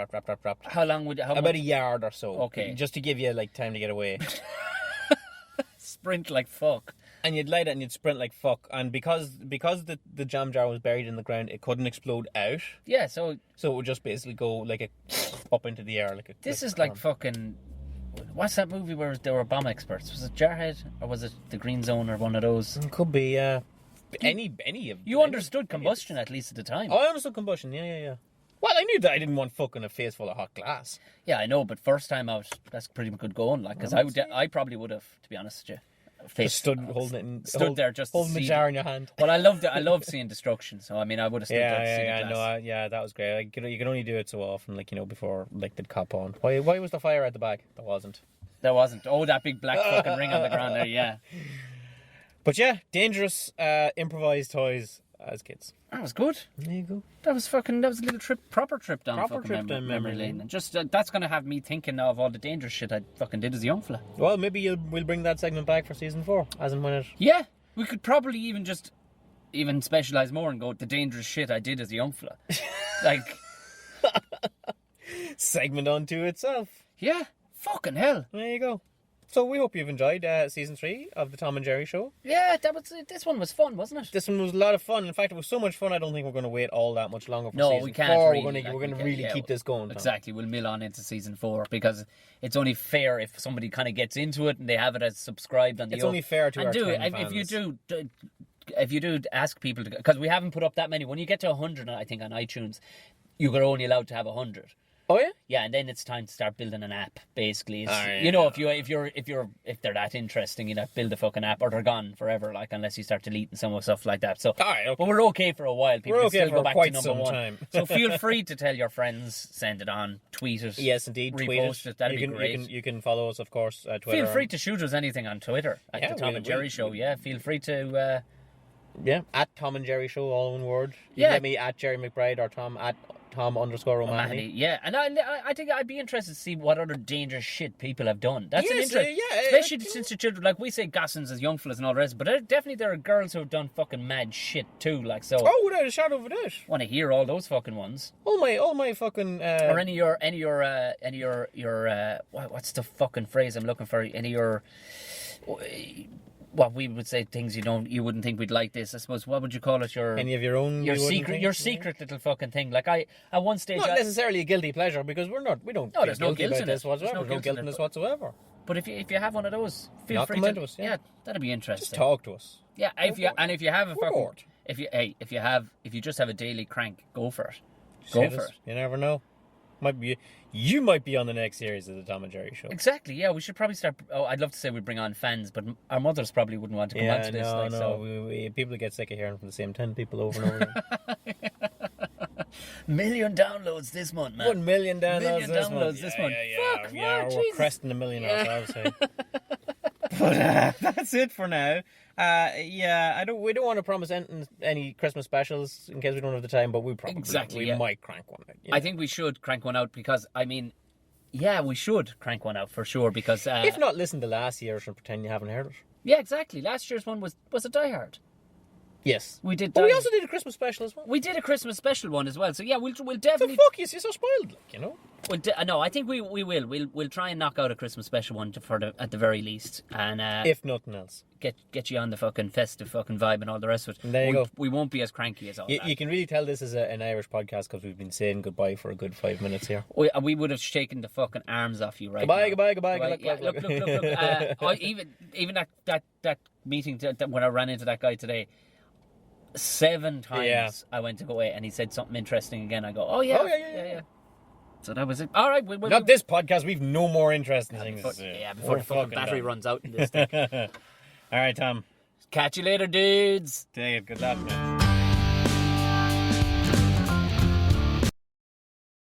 How long would
about a yard or so?
Okay.
Just to give you like time to get away.
Sprint like fuck.
And you'd light it and you'd sprint like fuck. And because the jam jar was buried in the ground, it couldn't explode out.
Yeah, so
it would just basically go like up into the air like a.
This is like fucking. What's that movie where there were bomb experts? Was it Jarhead or was it The Green Zone or one of those?
It could be. Any of.
You understood combustion at least at the time.
Oh, I understood combustion. Yeah. Well, I knew that I didn't want fucking a face full of hot glass.
Yeah, I know, but first time out, that's pretty good going. Like, because I probably would have, to be honest with you.
Just stood holding there, just
holding
the jar in your hand.
Well, I loved seeing destruction. So I mean, I would have stood there to see the glass.
Yeah, that was great. Like, you can only do it so often, like before like they'd cop on. Why was the fire at the back? There wasn't. Oh, that big black fucking ring on the ground there. Yeah. But yeah, dangerous improvised toys as kids.
That was good.
There you go.
That was a little proper trip down memory lane. And just that's going to have me thinking of all the dangerous shit I fucking did as a young fella.
Well, maybe we'll bring that segment back for season 4, as and when it.
Yeah, we could probably even specialise more and go the dangerous shit I did as a young fella. Like
segment unto itself.
Yeah, fucking hell.
There you go. So we hope you've enjoyed season 3 of the Tom and Gerry Show.
Yeah, this one was fun, wasn't it?
This one was a lot of fun. In fact, it was so much fun. I don't think we're going to wait all that much longer for season 4.
We can't. Really,
we're going to really keep this going.
Exactly. We'll mill on into season 4 because it's only fair if somebody kind of gets into it and they have it as subscribed on the.
It's only fair to our
fans. If you do ask people to, because we haven't put up that many. When you get to 100, I think on iTunes, you're only allowed to have 100.
Oh yeah,
yeah, and then it's time to start building an app. Basically, if they're that interesting, build a fucking app, or they're gone forever. Like unless you start deleting some stuff like that. So,
okay.
But we're okay for a while. People
we're okay
still
for
go back
quite
to
some
number 1.
time.
So feel free to tell your friends, send it on, tweet it.
Yes, indeed,
repost it. That'd be great.
You can follow us, of course, Twitter.
Feel free to shoot us anything on Twitter at the Tom and Gerry Show. Yeah, feel free to.
At Tom and Gerry Show, all in one word. You
can
get me at Gerry McBride or Tom at Tom_O'Mahony.
Yeah, and I think I'd be interested to see what other dangerous shit people have done. That's an interest,
yeah,
especially since the children, like we say, gossins as young fellas and all the rest, but definitely there are girls who have done fucking mad shit too. Like so.
Oh, without a shadow of a doubt.
Want to hear all those fucking ones?
All my fucking.
Or any of your what's the fucking phrase I'm looking for? Any of your. What we would say things you wouldn't think we'd like this. I suppose what would you call it?
Any of your own
secret little fucking thing. Like at one stage
not necessarily a guilty pleasure because we don't.
No, there's no guilt in
this whatsoever. There's no guilt in this whatsoever.
But if you have one of those, feel free
to us.
Yeah, that'd be interesting.
Just talk to us.
Yeah, if you have a fucking if you just have a daily crank, go for it. Go for it.
You never know. You might be on the next series of the Tom and Gerry Show.
Exactly. Yeah, we should probably start. Oh, I'd love to say we'd bring on fans, but our mothers probably wouldn't want to come onto this.
No. People get sick of hearing from the same 10 people over and over again.
Million downloads this month, man.
1 million downloads
this month.
Fuck, we're cresting 1 million ourselves. But that's it for now. We don't want to promise any Christmas specials in case we don't have the time, but we might crank one out.
I think we should crank one out because we should crank one out for sure because
if not, listen to last year's and pretend you haven't heard it.
Yeah, exactly. Last year's one was a Die Hard.
Yes,
we did.
But we also did a Christmas special as well.
We did a Christmas special one as well. So yeah, we'll definitely.
So fuck you, you're so spoiled,
No, I think we will. We'll try and knock out a Christmas special one at the very least, and
if nothing else,
get you on the fucking festive fucking vibe and all the rest of it.
And there you go.
We won't be as cranky as all that.
You can really tell this is an Irish podcast because we've been saying goodbye for a good 5 minutes here.
We would have shaken the fucking arms off you right
goodbye,
now.
Goodbye.
Look. Even that meeting when I ran into that guy today. 7 times I went to go away and he said something interesting again. I go, oh yeah. So that was it. All right.
Not this podcast. We've no more interesting things.
Before the fucking battery runs out in this thing.
All right, Tom.
Catch you later, dudes.
Take it. Good luck, man.